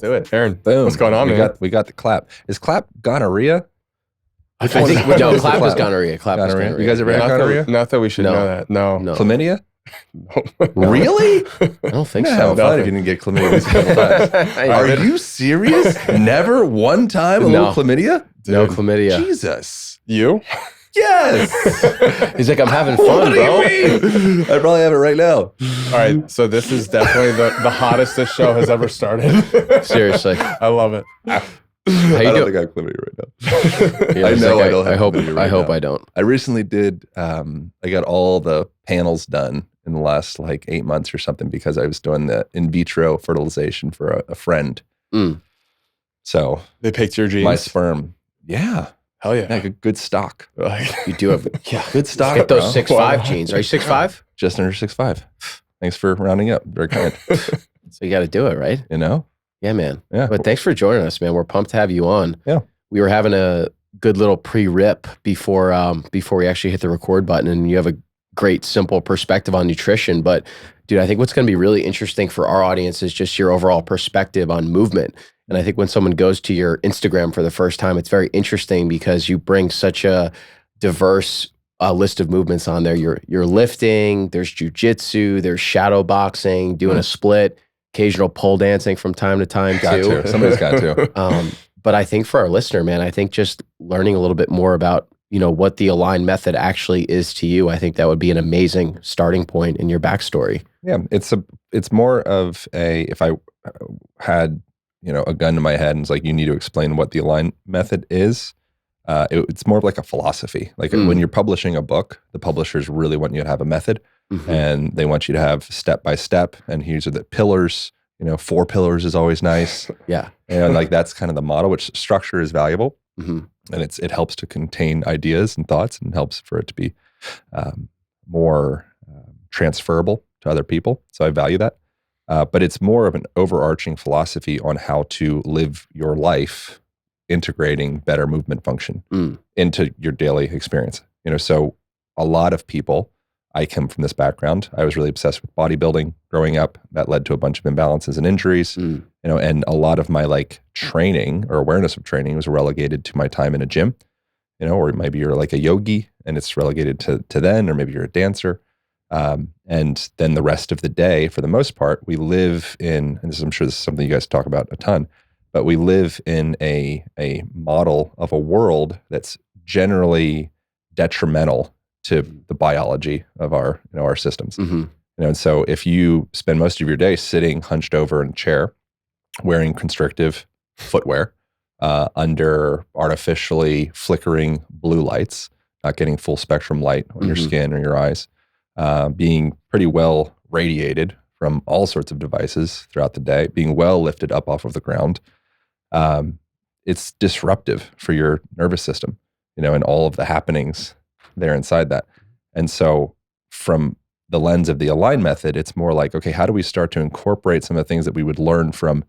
do it. Aaron, Boom. what's going on, man? We got the clap. Is clap gonorrhea? I think no, clap is gonorrhea. Clap is gonorrhea. You guys ever had gonorrhea? Not that we should know that. No. Chlamydia? No. Really? I don't think Yeah, so. fine if you didn't get chlamydia at least a couple times. Are you serious? Never one time a little chlamydia? No chlamydia. Jesus. You? Yes. He's like, I'm having fun, bro. What do you mean? I probably have it right now. All right. So this is definitely the hottest this show has ever started. Seriously. I love it. How I you don't doing? think I have chlamydia right now. Yeah, I know like, I don't have chlamydia right I hope now. I don't. I recently did, I got all the panels done in the last like 8 months or something because I was doing the in vitro fertilization for a friend. Mm. So They picked your genes. my sperm, yeah, Hell yeah. good stock. You do have Good stock, get those bro. 6'5" genes. Are you 6'5"? Just under 6'5". Thanks for rounding up. Very kind. So you got to do it, right? You know? Yeah, man. Yeah. But thanks for joining us, man. We're pumped to have you on. Yeah. We were having a good little pre-rip before we actually hit the record button, and you have a great, simple perspective on nutrition. But dude, I think what's going to be really interesting for our audience is just your overall perspective on movement. And I think when someone goes to your Instagram for the first time, it's very interesting because you bring such a diverse list of movements on there. You're lifting, there's jujitsu, there's shadow boxing, doing a split, occasional pole dancing from time to time too. Somebody's got to. But I think for our listener, man, I think just learning a little bit more about, what the Align method actually is to you, I think that would be an amazing starting point in your backstory. Yeah, it's more of if I had, a gun to my head and it's like, you need to explain what the Align method is. It's more of like a philosophy. Like when you're publishing a book, the publishers really want you to have a method, and they want you to have step by step. And here's are the pillars. 4 pillars is always nice. Yeah. And like that's kind of the model, which structure is valuable. Mm-hmm. And it helps to contain ideas and thoughts and helps for it to be more transferable to other people. So I value that. But it's more of an overarching philosophy on how to live your life, integrating better movement function into your daily experience. So a lot of people, I come from this background. I was really obsessed with bodybuilding growing up. That led to a bunch of imbalances and injuries. And a lot of my like training or awareness of training was relegated to my time in a gym. Or maybe you're like a yogi and it's relegated to then, or maybe you're a dancer. And then the rest of the day, for the most part, we live in, and I'm sure this is something you guys talk about a ton, but we live in a model of a world that's generally detrimental to the biology of our systems. And so if you spend most of your day sitting hunched over in a chair, wearing constrictive footwear, under artificially flickering blue lights, not getting full spectrum light on your skin or your eyes, being pretty well radiated from all sorts of devices throughout the day, being well lifted up off of the ground, it's disruptive for your nervous system, and all of the happenings there inside that. And so from the lens of the Align method, it's more like, okay, how do we start to incorporate some of the things that we would learn from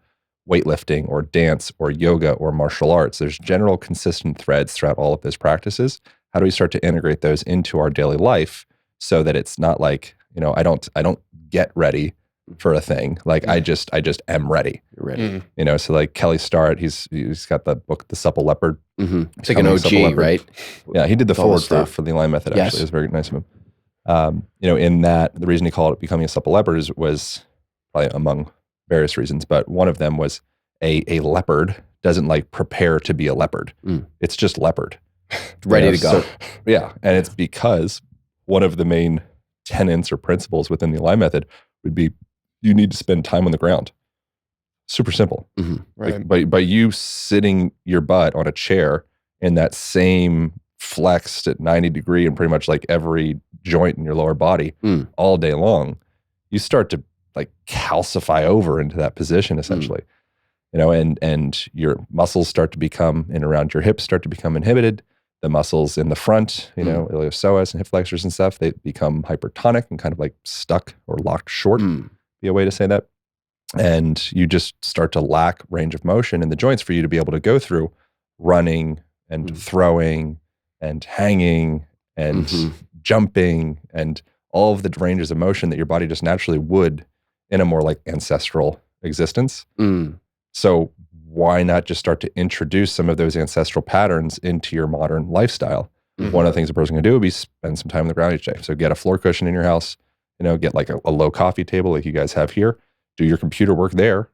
weightlifting or dance or yoga or martial arts? There's general consistent threads throughout all of those practices. How do we start to integrate those into our daily life so that it's not like, I don't get ready for a thing. Like I just am ready. You're ready. So like Kelly Starrett, he's got the book, The Supple Leopard. It's like an OG, right? Yeah, he did the All forward for the Align method, actually. Yes. It was very nice of him. In that, the reason he called it Becoming a Supple Leopard was probably among various reasons, but one of them was a leopard doesn't like prepare to be a leopard. It's just leopard. Ready to go. So, yeah, and it's because one of the main tenets or principles within the Align method would be you need to spend time on the ground. Super simple. Right. Like, by you sitting your butt on a chair in that same flexed at 90 degree and pretty much like every joint in your lower body all day long, you start to like calcify over into that position essentially. And your muscles start to become, and around your hips start to become inhibited. The muscles in the front, iliopsoas and hip flexors and stuff, they become hypertonic and kind of like stuck or locked short, be a way to say that. And you just start to lack range of motion in the joints for you to be able to go through running and throwing and hanging and jumping and all of the ranges of motion that your body just naturally would in a more like ancestral existence. So why not just start to introduce some of those ancestral patterns into your modern lifestyle? One of the things a person can do would be spend some time on the ground each day. So get a floor cushion in your house, get like a low coffee table like you guys have here, do your computer work there.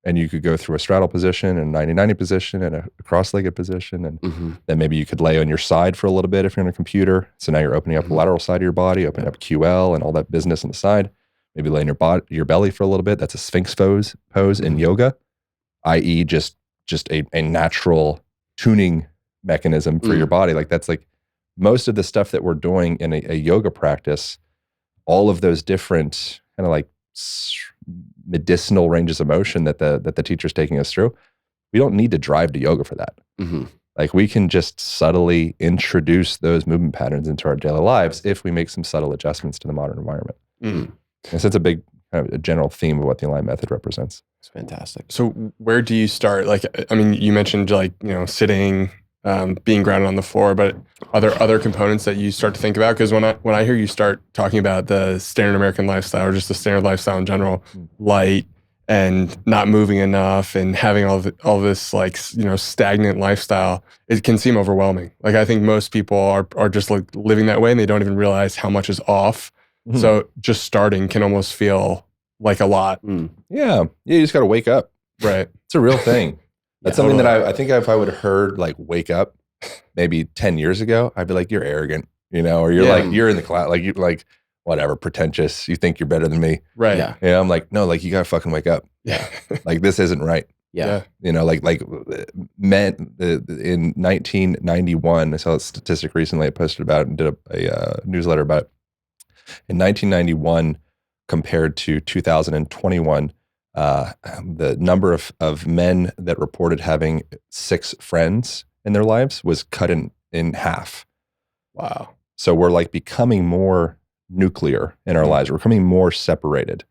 And you could go through a straddle position and 90-90 position and a cross-legged position. And then maybe you could lay on your side for a little bit if you're on a computer. So now you're opening up the lateral side of your body, opening up QL and all that business on the side. Maybe lay on your belly for a little bit. That's a Sphinx pose in yoga, i.e. just a natural tuning mechanism for your body. Like that's like most of the stuff that we're doing in a yoga practice, all of those different kind of like medicinal ranges of motion that the teacher's taking us through. We don't need to drive to yoga for that. Like we can just subtly introduce those movement patterns into our daily lives if we make some subtle adjustments to the modern environment. And so it's a big kind of a general theme of what the Align method represents. It's fantastic. So where do you start? Like, I mean, you mentioned like, sitting, being grounded on the floor, but are there other components that you start to think about? Because when I hear you start talking about the standard American lifestyle or just the standard lifestyle in general, light and not moving enough and having all this like, stagnant lifestyle, it can seem overwhelming. Like I think most people are just like living that way and they don't even realize how much is off. So just starting can almost feel like a lot. Yeah. You just got to wake up. Right. It's a real thing. That's something that I think if I would have heard like wake up maybe 10 years ago, I'd be like, you're arrogant, or you're like, you're in the class, like you're like, whatever, pretentious. You think you're better than me. Right. Yeah. I'm like, no, like you got to fucking wake up. Yeah. Like this isn't right. Yeah. Like men in 1991, I saw a statistic recently. I posted about it and did a newsletter about it. In 1991, compared to 2021, the number of men that reported having 6 friends in their lives was cut in half. Wow. So we're like becoming more nuclear in our lives. We're becoming more separated.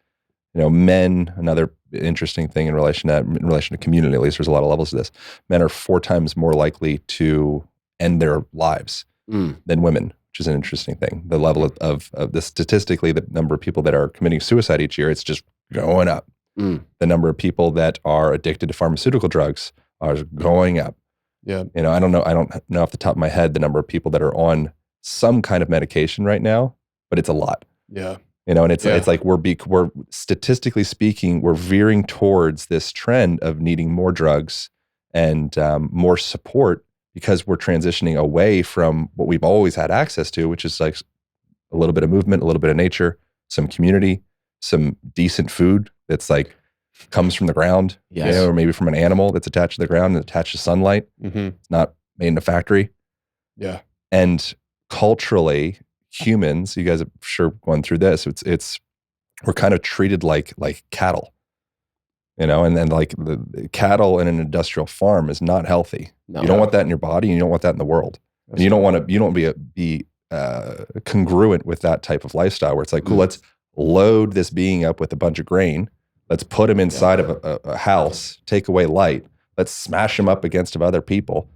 Men, another interesting thing in relation to community, at least there's a lot of levels to this. Men are 4 times more likely to end their lives than women, which is an interesting thing. The level of the statistically, the number of people that are committing suicide each year, it's just going up. The number of people that are addicted to pharmaceutical drugs are going up. Yeah. I don't know off the top of my head the number of people that are on some kind of medication right now, but it's a lot. Yeah. And it's like we're statistically speaking, we're veering towards this trend of needing more drugs and more support because we're transitioning away from what we've always had access to, which is like a little bit of movement, a little bit of nature, some community, some decent food that's like comes from the ground, or maybe from an animal that's attached to the ground and attached to sunlight. It's not made in a factory. Yeah. And culturally, humans, you guys have sure gone through this. We're kind of treated like cattle, and then like the cattle in an industrial farm is not healthy. No. You don't want that in your body, and you don't want that in the world. And you don't want to be congruent with that type of lifestyle where it's like, cool, let's load this being up with a bunch of grain. Let's put him inside of a house, take away light. Let's smash him up against other people,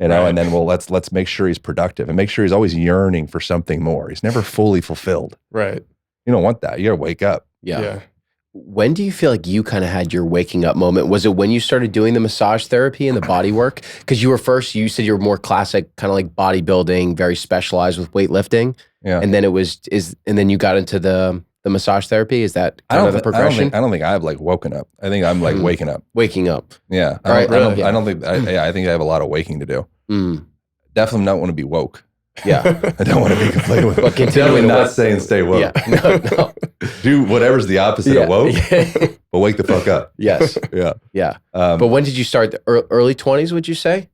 and then let's make sure he's productive and make sure he's always yearning for something more. He's never fully fulfilled. Right. You don't want that. You got to wake up. Yeah. When do you feel like you kind of had your waking up moment? Was it when you started doing the massage therapy and the body work? Because you said you were more classic, kind of like bodybuilding, very specialized with weightlifting. Yeah. And then then you got into the massage therapy. Is that kind of the progression? I don't think I've like woken up. I think I'm like waking up. Waking up. Yeah. I think I have a lot of waking to do. Definitely not want to be woke. Yeah. I don't want to be completely woke. But Definitely not saying stay woke. Yeah. No. Do whatever's the opposite of woke, but wake the fuck up. Yes. Yeah. But when did you start? The early 20s, would you say?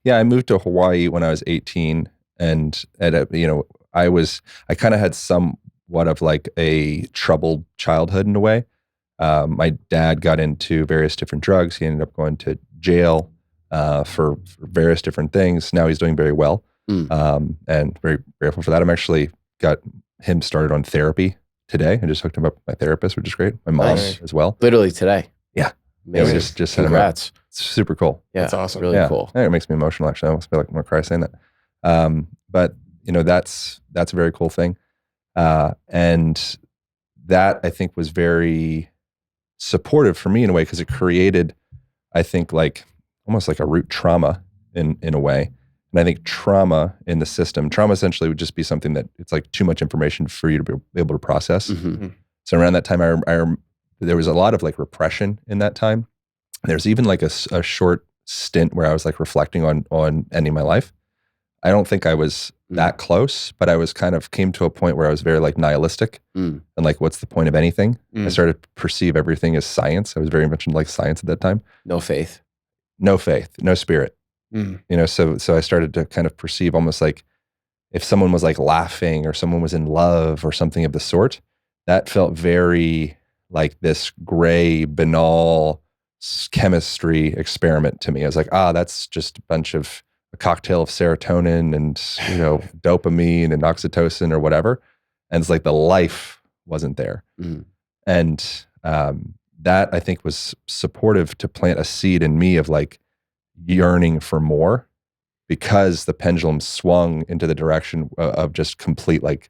Yeah, I moved to Hawaii when I was 18, and I kind of had somewhat of like a troubled childhood in a way. My dad got into various different drugs. He ended up going to jail for various different things. Now he's doing very well. And very grateful for that. I'm actually got him started on therapy today. I just hooked him up with my therapist, which is great. My mom as well. Literally today. Yeah. Amazing. Yeah, we just Congrats. It's super cool. Yeah. That's awesome. Really cool. Yeah, it makes me emotional actually. I almost feel like I'm gonna cry saying that. But that's a very cool thing. And that I think was very supportive for me in a way because it created I think like almost like a root trauma in a way. And I think trauma in the system, trauma essentially would just be something that it's like too much information for you to be able to process. Mm-hmm. So around that time, there was a lot of like repression in that time. There's even like a short stint where I was like reflecting on ending my life. I don't think I was that close, but I was kind of came to a point where I was very like nihilistic and like, what's the point of anything? I started to perceive everything as science. I was very much into like science at that time. No faith, no spirit. You know, so I started to kind of perceive almost like if someone was like laughing or someone was in love or something of the sort, that felt very like this gray, banal chemistry experiment to me. I was like, that's just a cocktail of serotonin and, you know, dopamine and oxytocin or whatever. And it's like the life wasn't there. And that I think was supportive to plant a seed in me of like yearning for more, because the pendulum swung into the direction of just complete, like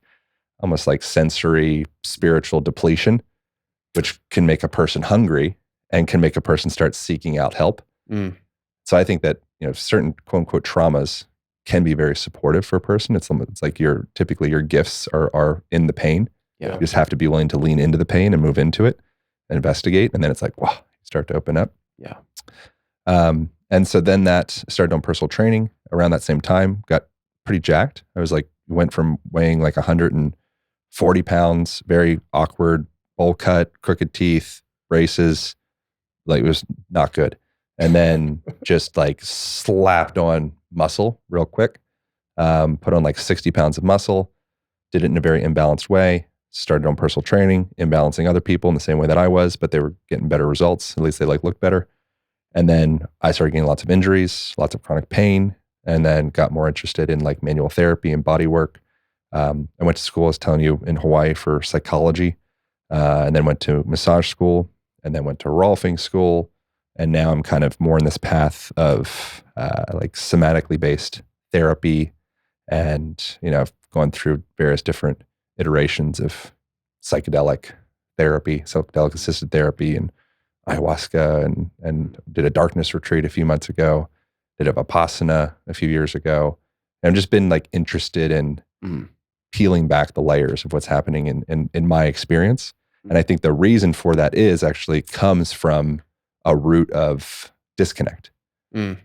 almost like sensory spiritual depletion, which can make a person hungry and can make a person start seeking out help. So I think that, you know, certain quote unquote traumas can be very supportive for a person. It's like typically your gifts are in the pain. Yeah. You just have to be willing to lean into the pain and move into it and investigate. And then it's like, wow, you start to open up. Yeah. And so then that started on personal training around that same time, got pretty jacked. I was like, went from weighing like 140 pounds, very awkward, bowl cut, crooked teeth, braces, like it was not good. And then just like slapped on muscle real quick, put on like 60 pounds of muscle, did it in a very imbalanced way, started on personal training, imbalancing other people in the same way that I was, but they were getting better results. At least they like looked better. And then I started getting lots of injuries, lots of chronic pain, and then got more interested in like manual therapy and body work. I went to school, I was telling you, in Hawaii for psychology, and then went to massage school, and then went to Rolfing school. And now I'm kind of more in this path of like somatically based therapy. And, you know, I've gone through various different iterations of psychedelic therapy, psychedelic assisted therapy, and ayahuasca, and did a darkness retreat a few months ago, did a Vipassana a few years ago. And I've just been like interested in peeling back the layers of what's happening in my experience. And I think the reason for that is actually comes from a root of disconnect, you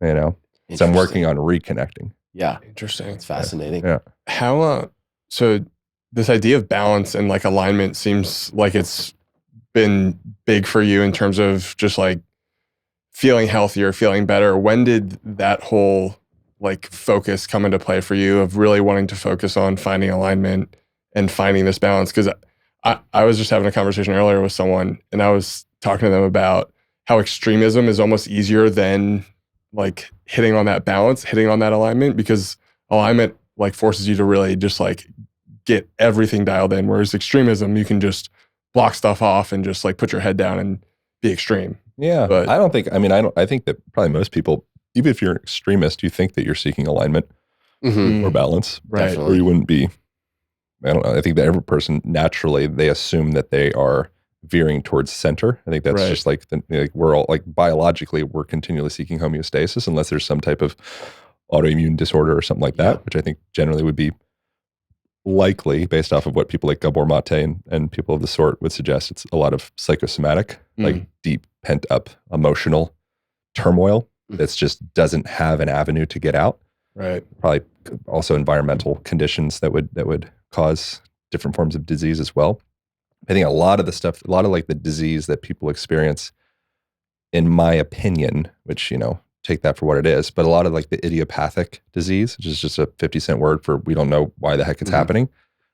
know? So I'm working on reconnecting. Yeah. Interesting. It's fascinating. Yeah. How, so this idea of balance and like alignment seems like it's been big for you in terms of just like feeling healthier, feeling better. When did that whole like focus come into play for you of really wanting to focus on finding alignment and finding this balance? Because I was just having a conversation earlier with someone, and I was talking to them about how extremism is almost easier than like hitting on that balance, hitting on that alignment, because alignment like forces you to really just like get everything dialed in. Whereas extremism, you can just block stuff off and just like put your head down and be extreme. Yeah. But I think that probably most people, even if you're an extremist, you think that you're seeking alignment or balance, right. Or you wouldn't be. I don't know. I think that every person naturally, they assume that they are veering towards center. I think that's just like, we're all like biologically, we're continually seeking homeostasis unless there's some type of autoimmune disorder or something like that, which I think generally would be likely based off of what people like Gabor Mate and people of the sort would suggest. It's a lot of psychosomatic, like deep pent up emotional turmoil that's just doesn't have an avenue to get out. Right. Probably also environmental conditions that would cause different forms of disease as well. I think a lot of like the disease that people experience, in my opinion, which, you know, take that for what it is, but a lot of like the idiopathic disease, which is just a 50-cent word for we don't know why the heck it's happening.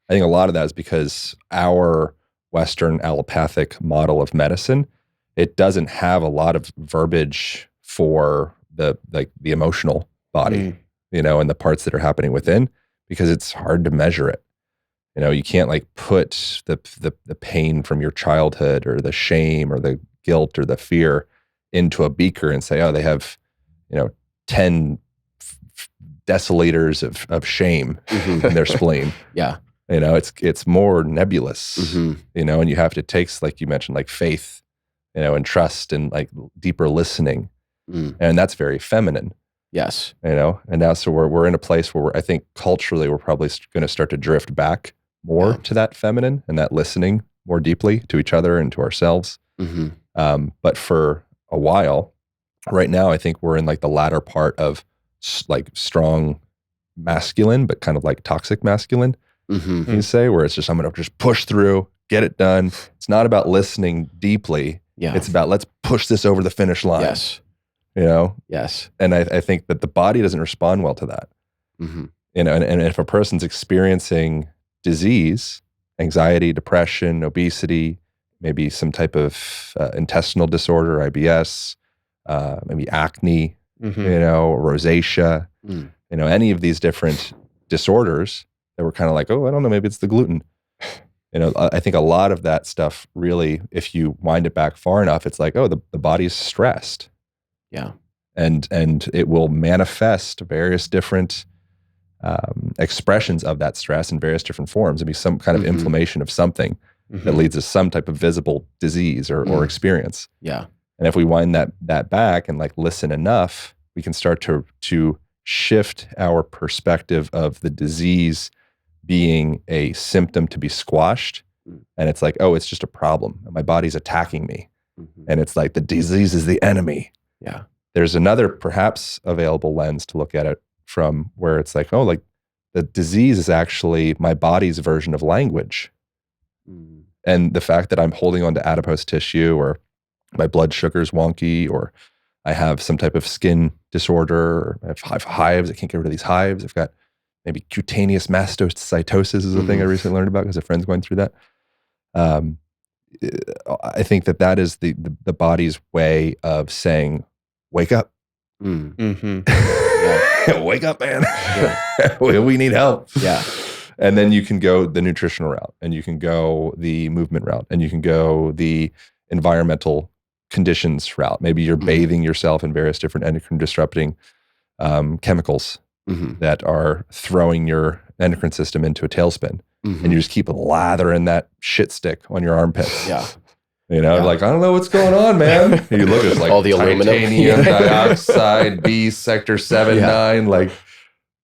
I think a lot of that is because our Western allopathic model of medicine, it doesn't have a lot of verbiage for the emotional body, you know, and the parts that are happening within, because it's hard to measure it. You know, you can't like put the pain from your childhood or the shame or the guilt or the fear into a beaker and say, oh, they have, you know, 10 deciliters of shame in their spleen. Yeah. You know, it's more nebulous, you know, and you have to take, like you mentioned, like faith and trust and like deeper listening. And that's very feminine. Yes. And now so we're in a place where I think culturally we're probably going to start to drift back more to that feminine and that listening more deeply to each other and to ourselves. But for a while, right now, I think we're in like the latter part of like strong masculine, but kind of like toxic masculine, you say, where it's just, I'm going to just push through, get it done. It's not about listening deeply. Yeah. It's about, let's push this over the finish line. Yes. Yes. And I think that the body doesn't respond well to that. And if a person's experiencing disease, anxiety, depression, obesity, maybe some type of intestinal disorder, IBS, maybe acne, rosacea, any of these different disorders that we're kind of like, oh, I don't know, maybe it's the gluten. I think a lot of that stuff really, if you wind it back far enough, it's like, oh, the body's stressed. Yeah. And it will manifest various different expressions of that stress in various different forms. It'd be some kind of inflammation of something that leads to some type of visible disease or experience. Yeah. And if we wind that back and like listen enough, we can start to shift our perspective of the disease being a symptom to be squashed. And it's like, oh, it's just a problem. My body's attacking me. And it's like the disease is the enemy. Yeah. There's another perhaps available lens to look at it from, where it's like, oh, like the disease is actually my body's version of language. And the fact that I'm holding on to adipose tissue, or my blood sugar's wonky, or I have some type of skin disorder, or I have hives, I can't get rid of these hives. I've got maybe cutaneous mastocytosis is a thing I recently learned about because a friend's going through that. I think that is the body's way of saying, wake up. Wake up, man. We need help. Yeah. And then you can go the nutritional route, and you can go the movement route, and you can go the environmental conditions route. Maybe you're bathing yourself in various different endocrine disrupting chemicals that are throwing your endocrine system into a tailspin. And you just keep lathering that shit stick on your armpits. Yeah. Like, I don't know what's going on, man. You look at like all the aluminum, titanium dioxide, B sector 7-9. Like,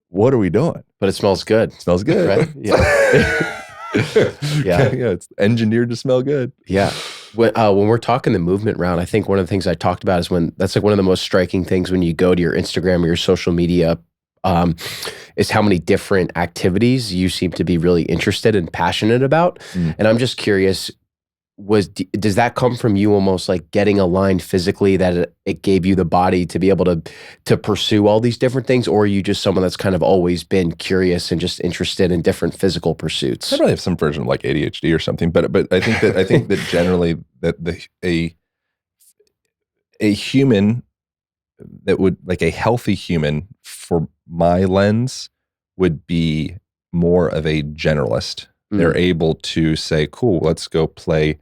what are we doing? But it smells good. It smells good, right? Yeah. Yeah, it's engineered to smell good. Yeah. When we're talking the movement round, I think one of the things I talked about is that's like one of the most striking things when you go to your Instagram or your social media, is how many different activities you seem to be really interested and passionate about. And I'm just curious, does that come from you almost like getting aligned physically, that it gave you the body to be able to pursue all these different things? Or are you just someone that's kind of always been curious and just interested in different physical pursuits? I probably have some version of like ADHD or something, but I think that generally that a human that would, like a healthy human for my lens, would be more of a generalist. They're able to say, cool, let's go play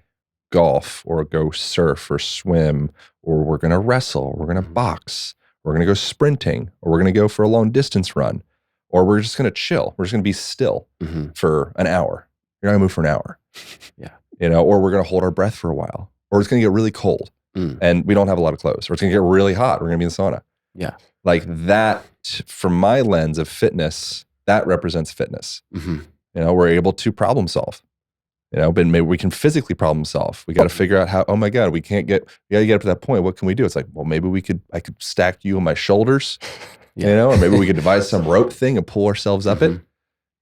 golf, or go surf or swim, or we're going to wrestle, we're going to box, we're going to go sprinting, or we're going to go for a long distance run, or we're just going to chill. We're just going to be still for an hour. You're not going to move for an hour. Or we're going to hold our breath for a while, or it's going to get really cold and we don't have a lot of clothes, or it's going to get really hot. We're going to be in the sauna. Yeah. Like that, from my lens of fitness, that represents fitness. We're able to problem solve. But maybe we can physically problem solve. We got to figure out how, oh my God, we got to get up to that point. What can we do? It's like, well, maybe I could stack you on my shoulders, or maybe we could devise some rope thing and pull ourselves up it.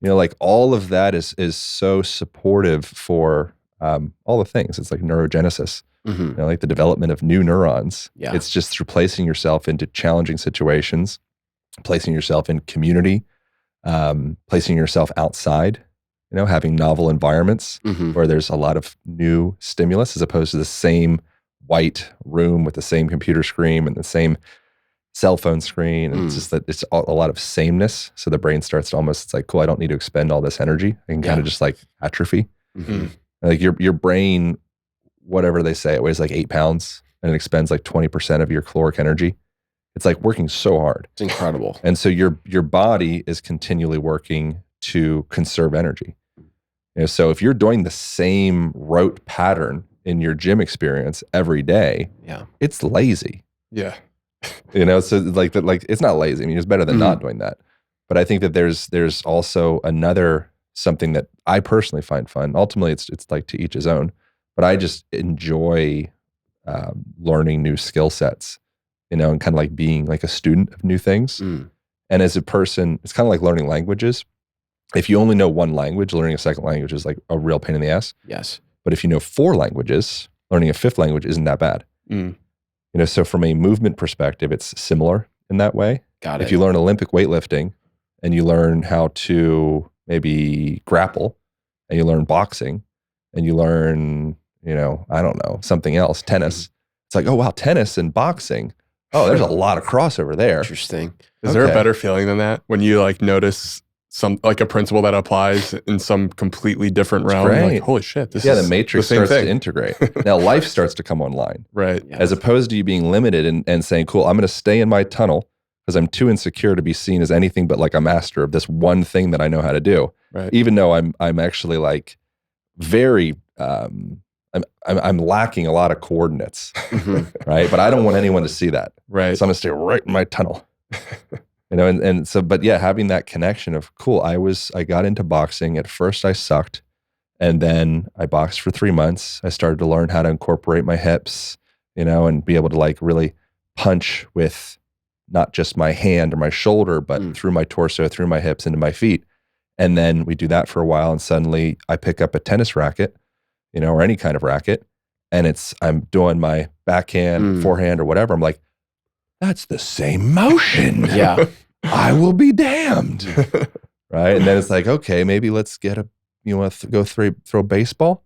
Like all of that is so supportive for all the things. It's like neurogenesis, like the development of new neurons. Yeah. It's just through placing yourself into challenging situations, placing yourself in community, placing yourself outside, having novel environments where there's a lot of new stimulus, as opposed to the same white room with the same computer screen and the same cell phone screen. And it's just that it's a lot of sameness. So the brain starts to almost, it's like, cool, I don't need to expend all this energy. I can kind of just like atrophy. Like your brain, whatever they say, it weighs like 8 pounds and it expends like 20% of your caloric energy. It's like working so hard. It's incredible. And so your body is continually working to conserve energy. So if you're doing the same rote pattern in your gym experience every day, Yeah. it's lazy. Yeah. So like that, like it's not lazy. I mean, it's better than not doing that. But I think that there's also another something that I personally find fun. Ultimately, it's like to each his own. But I just enjoy learning new skill sets, and kind of like being like a student of new things. And as a person, it's kind of like learning languages. If you only know one language, learning a second language is like a real pain in the ass. Yes. But if you know 4 languages, learning a 5th language isn't that bad. So from a movement perspective, it's similar in that way. Got it. If you learn Olympic weightlifting and you learn how to maybe grapple, and you learn boxing, and you learn, I don't know, something else, tennis, it's like, oh, wow, tennis and boxing. Oh, there's a lot of crossover there. Interesting. Is there a better feeling than that when you like notice some like a principle that applies in some completely different realm? Great. Like, holy shit, this the is matrix the same starts thing. to integrate. Now life starts to come online. Right. Yeah. As opposed to you being limited and saying, cool, I'm going to stay in my tunnel because I'm too insecure to be seen as anything but like a master of this one thing that I know how to do. Right. Even though I'm actually like very, I'm lacking a lot of coordinates, right? But I don't want anyone to see that. Right. So I'm going to stay right in my tunnel. And so, but yeah, having that connection of cool, I got into boxing. At first I sucked. And then I boxed for 3 months. I started to learn how to incorporate my hips, and be able to like really punch with not just my hand or my shoulder, but through my torso, through my hips, into my feet. And then we do that for a while. And suddenly I pick up a tennis racket, or any kind of racket. And I'm doing my backhand, forehand, or whatever. I'm like, that's the same motion. Yeah. I will be damned. Right. And then it's like, okay, maybe let's get you want to go throw baseball?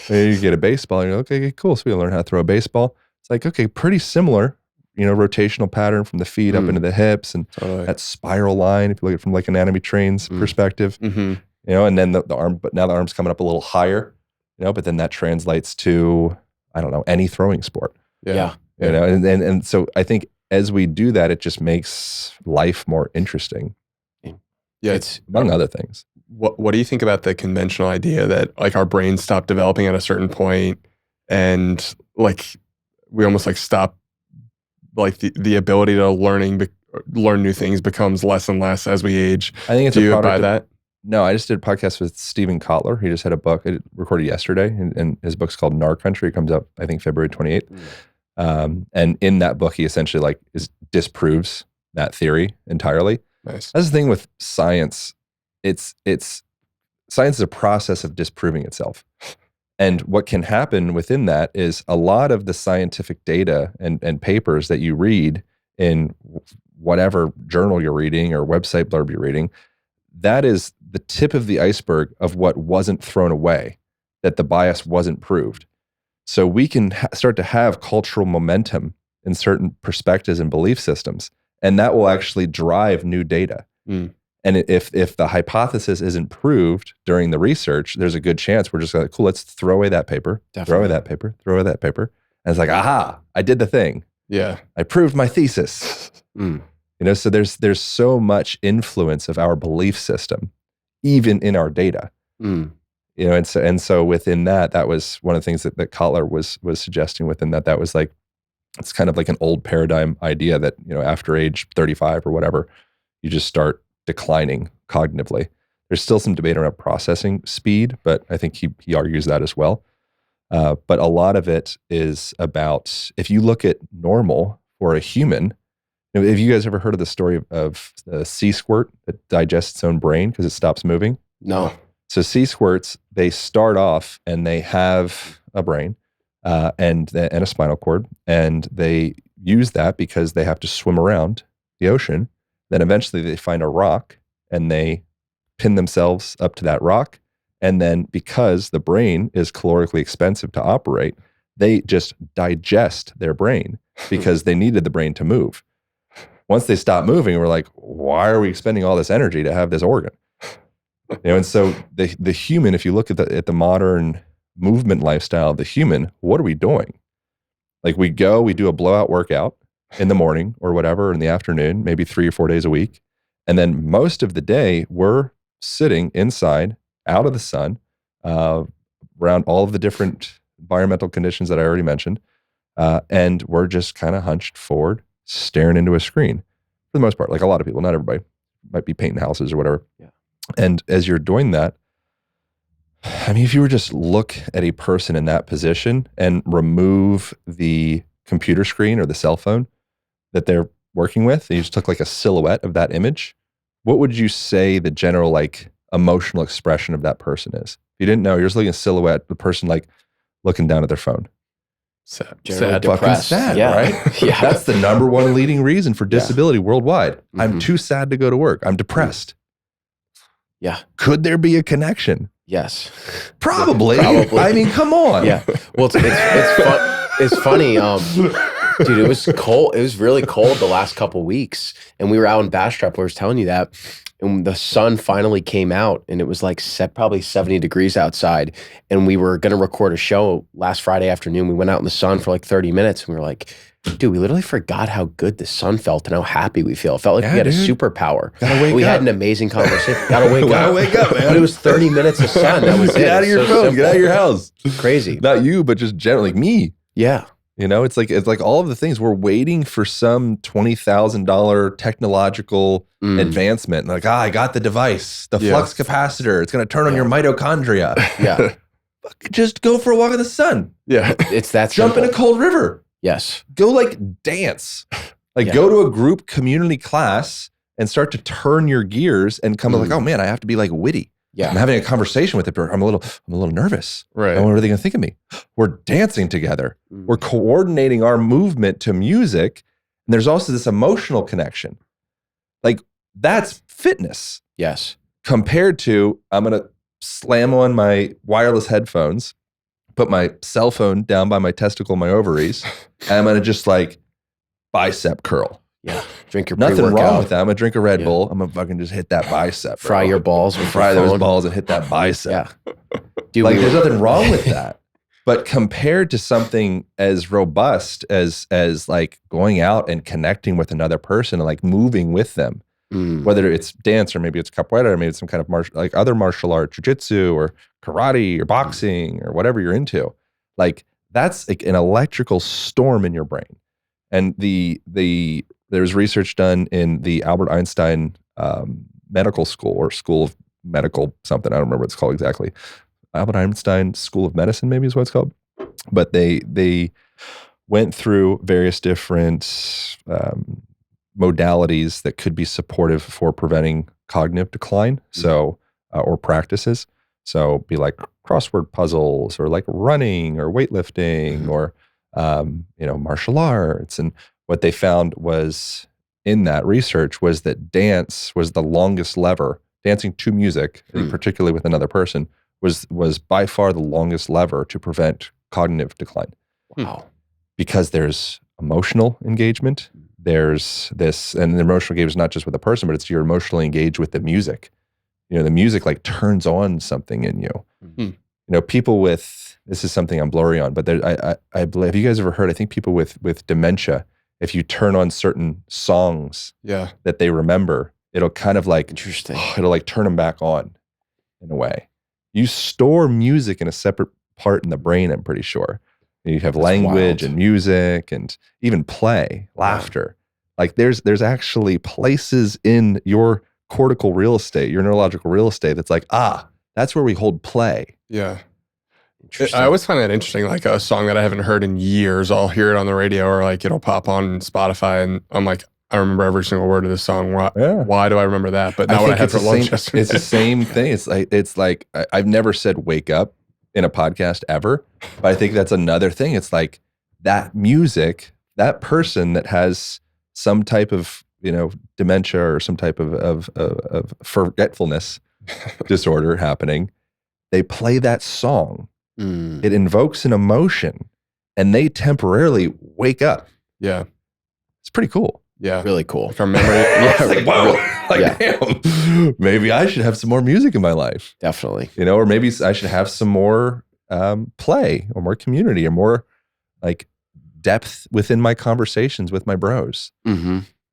Maybe you get a baseball and you're like, okay, cool. So we learn how to throw a baseball. It's like, okay, pretty similar, rotational pattern from the feet up into the hips and that spiral line, if you look at it from like anatomy trains perspective, and then the arm, but now the arm's coming up a little higher, but then that translates to, I don't know, any throwing sport. Yeah. And so I think as we do that, it just makes life more interesting. Yeah. It's among other things. What do you think about the conventional idea that like our brains stop developing at a certain point and like we almost like stop like the ability to learn new things becomes less and less as we age? I think it's do a you product buy that? No, I just did a podcast with Stephen Kotler. He just had a book recorded yesterday, and his book's called Nar Country. It comes out, I think, February 28th. And in that book, he essentially like disproves that theory entirely. Nice. That's the thing with science. It's science is a process of disproving itself. And what can happen within that is a lot of the scientific data and papers that you read in whatever journal you're reading or website blurb you're reading, that is the tip of the iceberg of what wasn't thrown away, that the bias wasn't proved. So we can start to have cultural momentum in certain perspectives and belief systems, and that will actually drive new data. And if the hypothesis isn't proved during the research, there's a good chance we're just like, cool, let's throw away that paper, throw away that paper, throw away that paper. And it's like, aha, I did the thing. Yeah. I proved my thesis. So there's so much influence of our belief system, even in our data. And so within that was one of the things that Kotler was suggesting within that was like, it's kind of like an old paradigm idea that, after age 35 or whatever, you just start declining cognitively. There's still some debate around processing speed, but I think he argues that as well. But a lot of it is about, if you look at normal for a human, have you guys ever heard of the story of the sea squirt that digests its own brain because it stops moving? No. So sea squirts, they start off and they have a brain and a spinal cord, and they use that because they have to swim around the ocean. Then eventually they find a rock and they pin themselves up to that rock. And then because the brain is calorically expensive to operate, they just digest their brain because they needed the brain to move. Once they stop moving, we're like, why are we expending all this energy to have this organ? And so the human, if you look at the modern movement lifestyle of the human, what are we doing? Like we do a blowout workout in the morning or whatever, in the afternoon, maybe 3 or 4 days a week. And then most of the day we're sitting inside, out of the sun, around all of the different environmental conditions that I already mentioned. And we're just kind of hunched forward, staring into a screen for the most part. Like a lot of people, not everybody, might be painting houses or whatever. Yeah. And as you're doing that, I mean, if you were just look at a person in that position and remove the computer screen or the cell phone that they're working with, and you just took like a silhouette of that image, what would you say the general like emotional expression of that person is? If you didn't know, you're just looking at a silhouette, the person like looking down at their phone. Sad, Depressed. Sad, Yeah. right? Yeah. That's the number one leading reason for disability worldwide. I'm too sad to go to work. I'm depressed. Yeah. Could there be a connection? Yes. Probably. Probably. I mean, come on. Yeah. Well, it's funny. Dude, it was cold. It was really cold the last couple of weeks. And we were out in Bastrop. I was telling you that. And the sun finally came out and it was like probably 70 degrees outside. And we were going to record a show last Friday afternoon. We went out in the sun for like 30 minutes and we were like, dude, we literally forgot how good the sun felt and how happy we feel. It felt like we had a superpower. Gotta wake we up. had an amazing conversation. Gotta wake up. Gotta wake up, man. But it was 30 minutes of sun. That was it. Get out of your It's phone. so Get out of your house. crazy. Not you, but just generally like me. Yeah. You know, it's like all of the things we're waiting for some $20,000 technological advancement. Like, I got the device, the flux capacitor. It's going to turn on your mitochondria. Yeah. Just go for a walk in the sun. Yeah. It's that Jump simple. in a cold river. Yes. Go like dance. Like go to a group community class and start to turn your gears and come like, oh man, I have to be like witty. Yeah. I'm having a conversation with it, but I'm a little nervous. Right. What are they going to think of me? We're dancing together. We're coordinating our movement to music. And there's also this emotional connection. Like that's fitness. Yes. Compared to, I'm going to slam on my wireless headphones, put my cell phone down by my testicle, my ovaries, and I'm going to just like bicep curl. Yeah. Drink your Nothing pre-workout. wrong with that. I'm going to drink a Red Bull. I'm going to fucking just hit that bicep. Fry your balls with Fry your those phone. balls and hit that bicep. Yeah. Dude, Like there's nothing wrong with that. But compared to something as robust as like going out and connecting with another person and like moving with them, whether it's dance or maybe it's capoeira or maybe it's some kind of other martial art, jiu-jitsu or karate or boxing or whatever you're into, like that's like an electrical storm in your brain. And there's research done in the Albert Einstein Medical School or School of Medical something. I don't remember what it's called exactly. Albert Einstein School of Medicine, maybe is what it's called. But they went through various different modalities that could be supportive for preventing cognitive decline. So, or practices. So be like crossword puzzles or like running or weightlifting or, martial arts. And what they found was in that research was that dance was the longest lever, dancing to music, particularly with another person, was by far the longest lever to prevent cognitive decline. Wow. Because there's emotional engagement. There's this, and the emotional engagement is not just with the person, but it's you're emotionally engaged with the music. You know, the music like turns on something in you. You know, people with, this is something I'm blurry on, but I believe, have you guys ever heard, I think people with dementia, if you turn on certain songs that they remember, it'll kind of like, Interesting. It'll like turn them back on in a way. You store music in a separate part in the brain, I'm pretty sure. You have language and music and even play, laughter. Like there's actually places in your cortical real estate, your neurological real estate that's like, that's where we hold play. Yeah. I always find that interesting, like a song that I haven't heard in years, I'll hear it on the radio or like it'll pop on Spotify and I'm like, I remember every single word of this song. Why do I remember that? But not what I had for lunch yesterday. It's the same thing. It's like I've never said wake up in a podcast ever, but I think that's another thing. It's like that music, that person that has some type of, dementia or some type of forgetfulness disorder happening, they play that song. It invokes an emotion and they temporarily wake up. Yeah. It's pretty cool. Yeah. Really cool. Like our memory. It's like, whoa, damn, maybe I should have some more music in my life. Definitely. Or maybe I should have some more play or more community or more like depth within my conversations with my bros,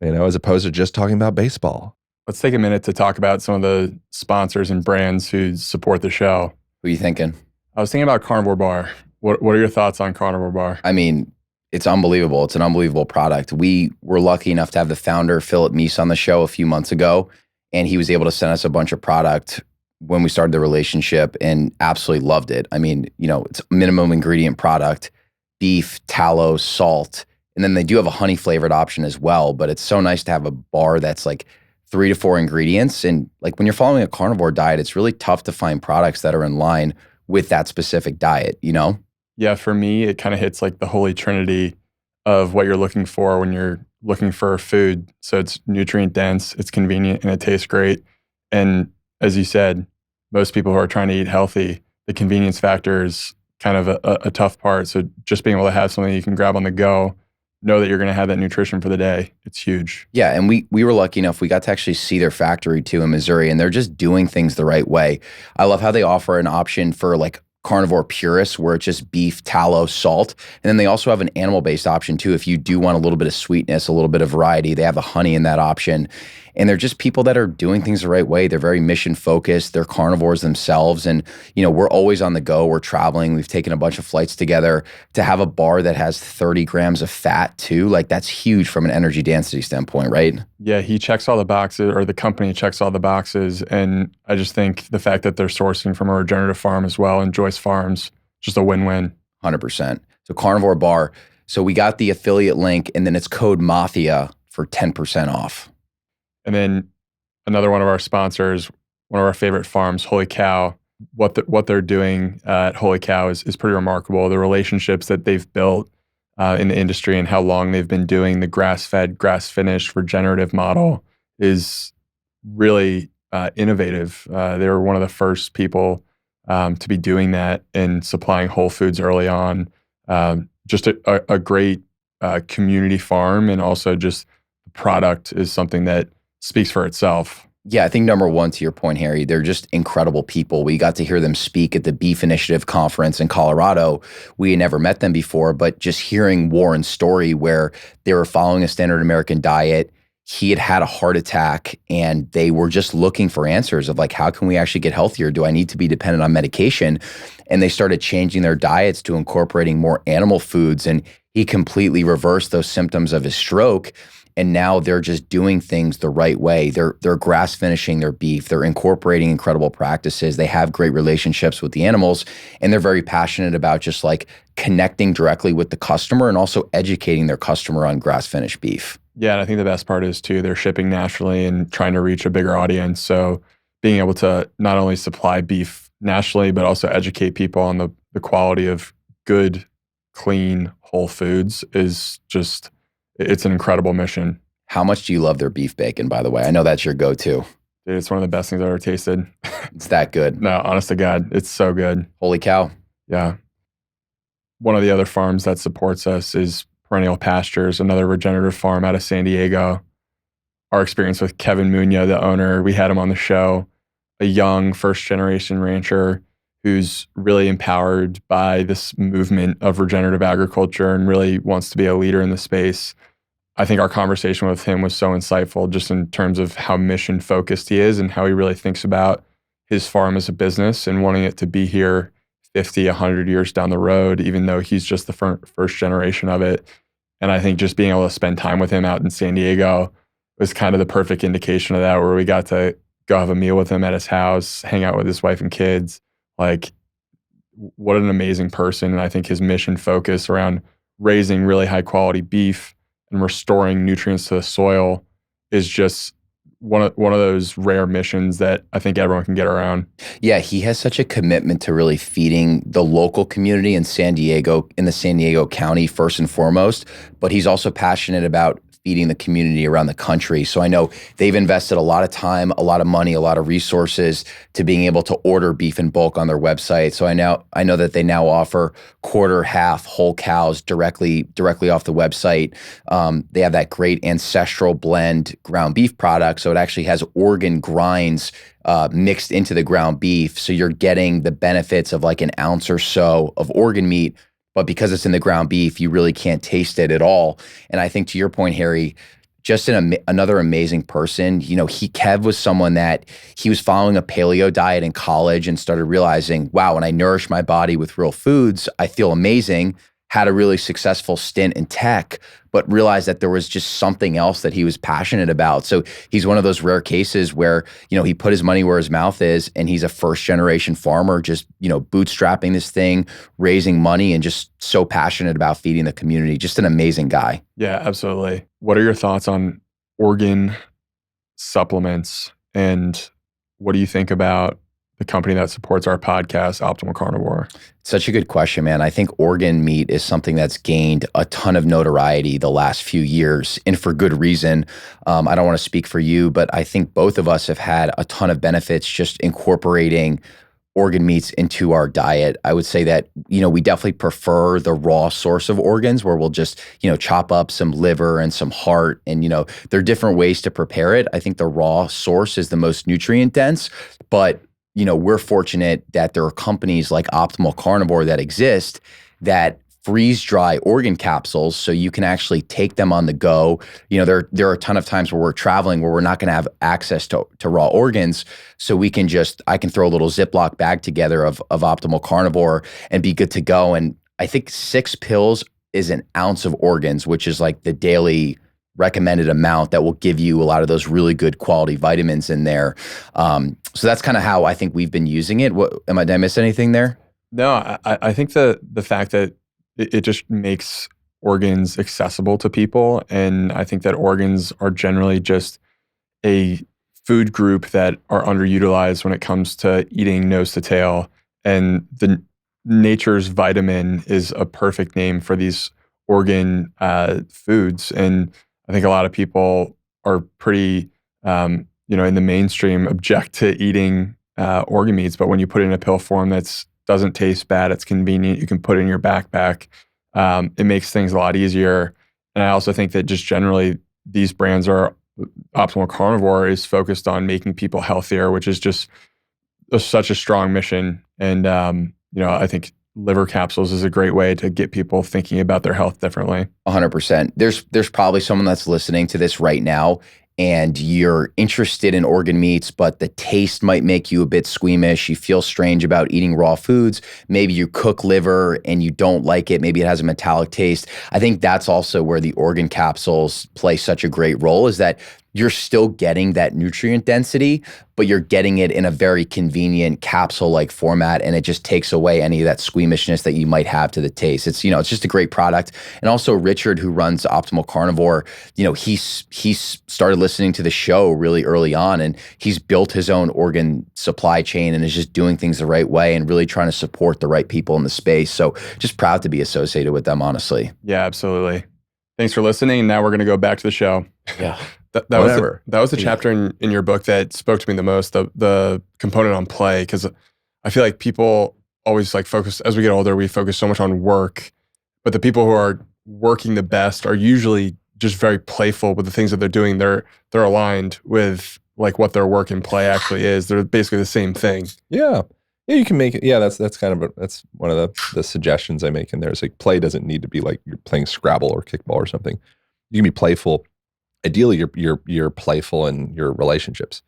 as opposed to just talking about baseball. Let's take a minute to talk about some of the sponsors and brands who support the show. Who are you thinking? I was thinking about Carnivore Bar. What are your thoughts on carnivore bar? I mean, it's unbelievable. It's an unbelievable product. We were lucky enough to have the founder, Philip Meese, on the show a few months ago, and he was able to send us a bunch of product when we started the relationship and absolutely loved it. I mean, it's minimum ingredient product, beef, tallow, salt, and then they do have a honey flavored option as well, but it's so nice to have a bar that's like 3 to 4 ingredients. And like when you're following a carnivore diet, it's really tough to find products that are in line with that specific diet, Yeah, for me, it kind of hits like the holy trinity of what you're looking for when you're looking for food. So it's nutrient dense, it's convenient, and it tastes great. And as you said, most people who are trying to eat healthy, the convenience factor is kind of a tough part. So just being able to have something you can grab on the go, know that you're going to have that nutrition for the day, it's huge. Yeah, and we were lucky enough, we got to actually see their factory too in Missouri, and they're just doing things the right way. I love how they offer an option for like carnivore purists where it's just beef, tallow, salt. And then they also have an animal-based option too. If you do want a little bit of sweetness, a little bit of variety, they have the honey in that option. And they're just people that are doing things the right way. They're very mission focused. They're carnivores themselves. And, we're always on the go. We're traveling. We've taken a bunch of flights together. To have a bar that has 30 grams of fat too, like that's huge from an energy density standpoint, right? Yeah, he checks all the boxes, or the company checks all the boxes. And I just think the fact that they're sourcing from a regenerative farm as well, and Joyce Farms, just a win-win. 100%. So carnivore bar. So we got the affiliate link, and then it's code MAFIA for 10% off. And then another one of our sponsors, one of our favorite farms, Holy Cow. What they're doing at Holy Cow is pretty remarkable. The relationships that they've built in the industry and how long they've been doing the grass-fed, grass-finished regenerative model is really innovative. They were one of the first people to be doing that and supplying whole foods early on. Just a great community farm, and also just the product is something that speaks for itself. Yeah, I think number one, to your point, Harry, they're just incredible people. We got to hear them speak at the Beef Initiative conference in Colorado. We had never met them before, but just hearing Warren's story where they were following a standard American diet, he had had a heart attack, and they were just looking for answers of like, how can we actually get healthier? Do I need to be dependent on medication? And they started changing their diets to incorporating more animal foods, and he completely reversed those symptoms of his stroke. And now they're just doing things the right way. They're grass finishing their beef. They're incorporating incredible practices. They have great relationships with the animals, and they're very passionate about just like connecting directly with the customer and also educating their customer on grass finished beef. Yeah, and I think the best part is too, they're shipping nationally and trying to reach a bigger audience. So being able to not only supply beef nationally, but also educate people on the quality of good, clean, whole foods is just, it's an incredible mission. How much do you love their beef bacon, by the way? I know that's your go-to. Dude, it's one of the best things I've ever tasted. It's that good. No, honest to God, it's so good. Holy cow. Yeah. One of the other farms that supports us is Perennial Pastures, another regenerative farm out of San Diego. Our experience with Kevin Munoz, the owner, we had him on the show, a young first-generation rancher who's really empowered by this movement of regenerative agriculture and really wants to be a leader in the space. I think our conversation with him was so insightful, just in terms of how mission focused he is and how he really thinks about his farm as a business and wanting it to be here 50, 100 years down the road, even though he's just the first generation of it. And I think just being able to spend time with him out in San Diego was kind of the perfect indication of that, where we got to go have a meal with him at his house, hang out with his wife and kids. Like, what an amazing person. And I think his mission focus around raising really high quality beef and restoring nutrients to the soil is just one of those rare missions that I think everyone can get around. Yeah, he has such a commitment to really feeding the local community in San Diego, in the San Diego County, first and foremost, but he's also passionate about feeding the community around the country. So I know they've invested a lot of time, a lot of money, a lot of resources to being able to order beef in bulk on their website. So I know that they now offer quarter, half, whole cows directly off the website. They have that great ancestral blend ground beef product. So it actually has organ grinds mixed into the ground beef. So you're getting the benefits of like an ounce or so of organ meat, but because it's in the ground beef, you really can't taste it at all. And I think, to your point, Harry, just another amazing person. You know, Kev was someone that he was following a paleo diet in college and started realizing, wow, when I nourish my body with real foods, I feel amazing. Had a really successful stint in tech, but realized that there was just something else that he was passionate about. So he's one of those rare cases where, you know, he put his money where his mouth is, and he's a first generation farmer, just, you know, bootstrapping this thing, raising money, and just so passionate about feeding the community. Just an amazing guy. Yeah, absolutely. What are your thoughts on organ supplements, and what do you think about the company that supports our podcast, Optimal Carnivore? Such a good question, man. I think organ meat is something that's gained a ton of notoriety the last few years, and for good reason. I don't want to speak for you, but I think both of us have had a ton of benefits just incorporating organ meats into our diet. I would say that, you know, we definitely prefer the raw source of organs, where we'll just, you know, chop up some liver and some heart, and, you know, there are different ways to prepare it. I think the raw source is the most nutrient dense, but, you know, we're fortunate that there are companies like Optimal Carnivore that exist that freeze dry organ capsules, so you can actually take them on the go. You know, there are a ton of times where we're traveling where we're not going to have access to raw organs, so I can throw a little Ziploc bag together of Optimal Carnivore and be good to go. And I think 6 pills is an ounce of organs, which is like the daily recommended amount that will give you a lot of those really good quality vitamins in there. So that's kind of how I think we've been using it. Did I miss anything there? No, I think the fact that it just makes organs accessible to people. And I think that organs are generally just a food group that are underutilized when it comes to eating nose to tail. And the nature's vitamin is a perfect name for these organ foods. And I think a lot of people are pretty, in the mainstream, object to eating organ meats. But when you put it in a pill form that's doesn't taste bad, it's convenient, you can put it in your backpack, it makes things a lot easier. And I also think that just generally these brands Optimal Carnivore is focused on making people healthier, which is just such a strong mission. And, I think liver capsules is a great way to get people thinking about their health differently. 100%. There's probably someone that's listening to this right now, and you're interested in organ meats, but the taste might make you a bit squeamish. You feel strange about eating raw foods. Maybe you cook liver and you don't like it. Maybe it has a metallic taste. I think that's also where the organ capsules play such a great role, is that you're still getting that nutrient density, but you're getting it in a very convenient capsule-like format, and it just takes away any of that squeamishness that you might have to the taste. It's just a great product. And also Richard, who runs Optimal Carnivore, he's started listening to the show really early on, and he's built his own organ supply chain and is just doing things the right way and really trying to support the right people in the space. So just proud to be associated with them, honestly. Yeah, absolutely. Thanks for listening. Now we're going to go back to the show. Yeah. That was the chapter in your book that spoke to me the most, the component on play, because I feel like people always focus, as we get older, we focus so much on work, but the people who are working the best are usually just very playful with the things that they're doing. They're aligned with what their work and play actually is. They're basically the same thing. Yeah. Yeah, you can make it. Yeah, that's that's one of the suggestions I make in there. Is play doesn't need to be like you're playing Scrabble or kickball or something. You can be playful. Ideally, you're playful in your relationships.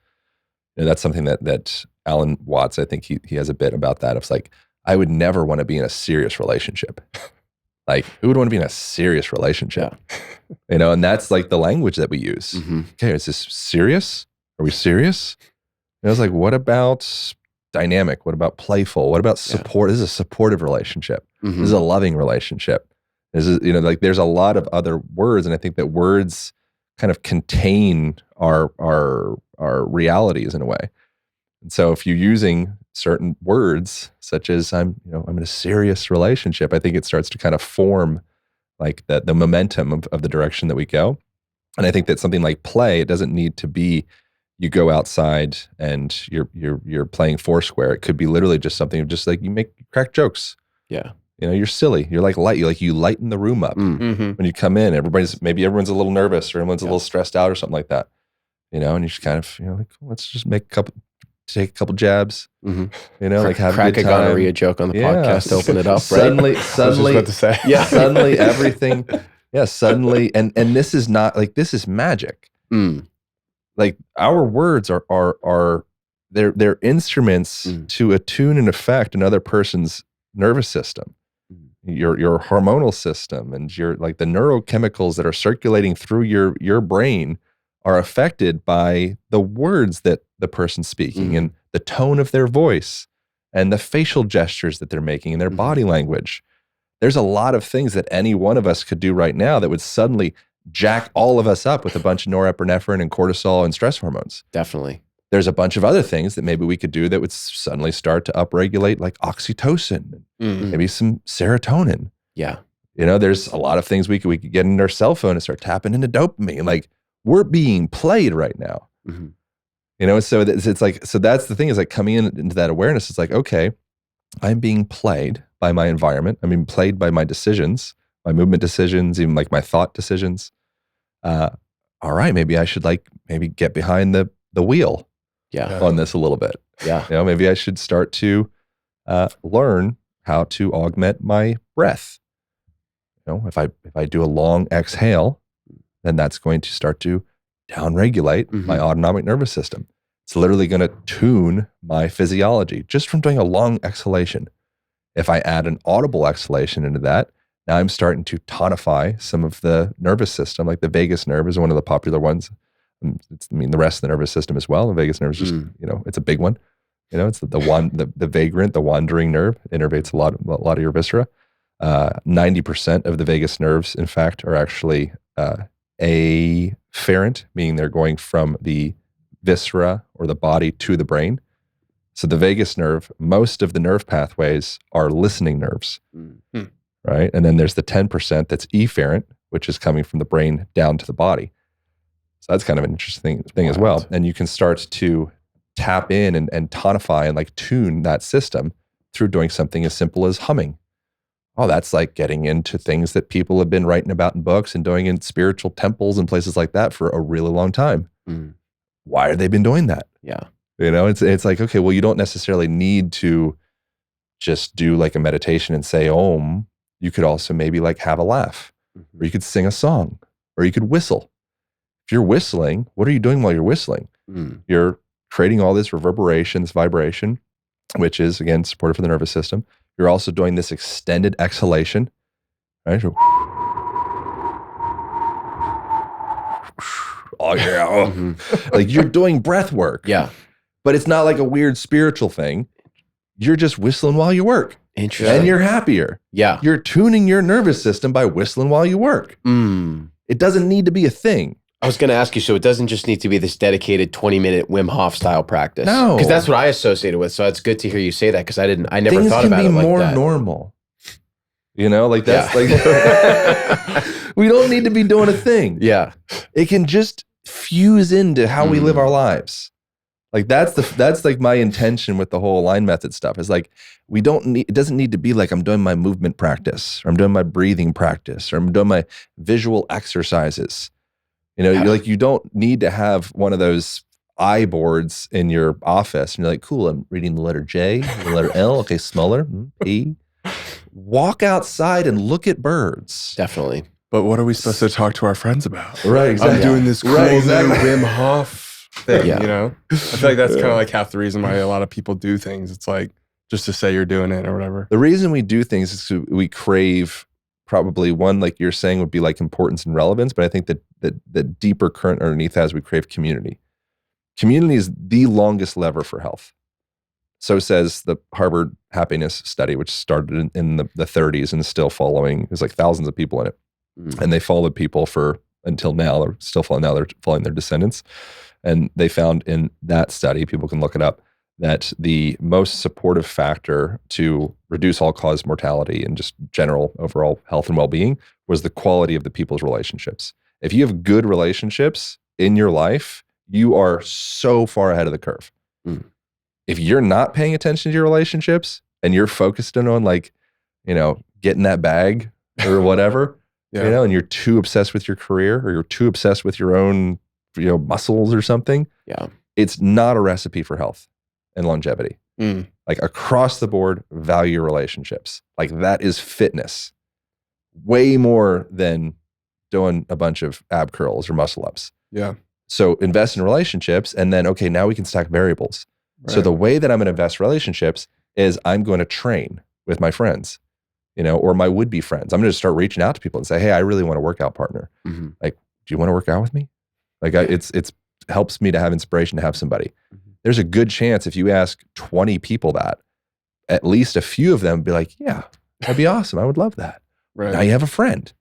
That's something that Alan Watts, I think he has a bit about that. It's I would never want to be in a serious relationship. Who would want to be in a serious relationship? Yeah. And that's the language that we use. Mm-hmm. Okay, is this serious? Are we serious? And I was what about dynamic? What about playful? What about support? This is a supportive relationship. Mm-hmm. This is a loving relationship. This is, there's a lot of other words, and I think that words kind of contain our realities in a way. And so if you're using certain words, such as I'm in a serious relationship, I think it starts to kind of form the momentum of the direction that we go. And I think that something like play, it doesn't need to be you go outside and you're playing Foursquare. It could be literally just something of just you crack jokes. Yeah. You're silly. You're light. You lighten the room up. Mm-hmm. When you come in, everyone's a little nervous or everyone's a little stressed out or something like that. And you just kind of, let's just take a couple jabs. Mm-hmm. Have crack a good a gonorrhea joke on the podcast to open it up. Suddenly, I was just about to say. Suddenly everything Yeah, suddenly, and this is not like, this is magic. Mm. Like our words are they're instruments to attune and affect another person's nervous system, your hormonal system, and your like the neurochemicals that are circulating through your brain are affected by the words that the person's speaking and the tone of their voice and the facial gestures that they're making and their body language. There's a lot of things that any one of us could do right now that would suddenly jack all of us up with a bunch of norepinephrine and cortisol and stress hormones. Definitely. There's a bunch of other things that maybe we could do that would suddenly start to upregulate, like oxytocin, maybe some serotonin. Yeah. You know, there's a lot of things we could get in our cell phone and start tapping into dopamine. Like we're being played right now. You know, so it's like, so that's the thing, is like coming into that awareness. It's like, okay, I'm being played by my environment. I'm being played by my decisions, my movement decisions, even like my thought decisions. All right, maybe I should maybe get behind the wheel on this a little bit. Yeah. You know, maybe I should start to learn how to augment my breath. You know, if I do a long exhale, then that's going to start to downregulate my autonomic nervous system. It's literally going to tune my physiology just from doing a long exhalation. If I add an audible exhalation into that, now I'm starting to tonify some of the nervous system, like the vagus nerve is one of the popular ones. The rest of the nervous system as well. The vagus nerve is just, you know, it's a big one. You know, it's the vagrant, the wandering nerve, innervates a lot of your viscera. 90% of the vagus nerves, in fact, are actually afferent, meaning they're going from the viscera or the body to the brain. So the vagus nerve, most of the nerve pathways are listening nerves, right? And then there's the 10% that's efferent, which is coming from the brain down to the body. So that's kind of an interesting thing as well. And you can start to tap in and tonify and like tune that system through doing something as simple as humming. Oh, that's like getting into things that people have been writing about in books and doing in spiritual temples and places like that for a really long time. Why have they been doing that? Yeah. You know, it's like, okay, well, you don't necessarily need to just do like a meditation and say Om. You could also maybe like have a laugh, or you could sing a song, or you could whistle. If you're whistling, what are you doing while you're whistling? You're creating all this reverberation, this vibration, which is, again, supportive for the nervous system. You're also doing this extended exhalation, right? Oh, yeah. Like you're doing breath work. Yeah. But it's not like a weird spiritual thing. You're just whistling while you work. Interesting. And you're happier. Yeah. You're tuning your nervous system by whistling while you work. It doesn't need to be a thing. I was going to ask you, so it doesn't just need to be this dedicated 20-minite Wim Hof style practice. No. Because that's what I associated with. So it's good to hear you say that, because I never Things thought can about be it like more that. normal. You know, like that's like, we don't need to be doing a thing. Yeah. It can just fuse into how we live our lives. Like that's like my intention with the whole Align method stuff, is like, it doesn't need to be like I'm doing my movement practice, or I'm doing my breathing practice, or I'm doing my visual exercises. You know, you're like, you don't need to have one of those eye boards in your office and you're like, cool, I'm reading the letter J, the letter L, okay, smaller, P. Walk outside and look at birds. Definitely. But what are we supposed to talk to our friends about? Right, exactly. I'm doing this cool new Wim Hof thing, Yeah. you know? I feel like that's kind of like half the reason why a lot of people do things. It's like just to say you're doing it or whatever. The reason we do things is we crave, probably one, like you're saying, would be like importance and relevance. But I think that the deeper current underneath that is we crave community. Community is the longest lever for health. So says the Harvard happiness study, which started in the 30s and is still following. There's like thousands of people in it. And they followed people for until now. They're still following, now they're following their descendants. And they found in that study, people can look it up, that the most supportive factor to reduce all-cause mortality and just general overall health and well-being was the quality of the people's relationships. If you have good relationships in your life, you are so far ahead of the curve. If you're not paying attention to your relationships and you're focused on like, you know, getting that bag or whatever, you know, and you're too obsessed with your career, or you're too obsessed with your own, you know, muscles or something, it's not a recipe for health and longevity. Like across the board, value your relationships. Like that is fitness. Way more than doing a bunch of ab curls or muscle ups. Yeah. So invest in relationships, and then, okay, now we can stack variables. So Right. the way that I'm going to invest relationships is I'm going to train with my friends, or my would-be friends. I'm going to start reaching out to people and say, hey, I really want a workout partner. Mm-hmm. Like, do you want to work out with me? Like, it's helps me to have inspiration to have somebody. Mm-hmm. There's a good chance if you ask 20 people that, at least a few of them be like, yeah, that'd be awesome. I would love that. Right. Now you have a friend.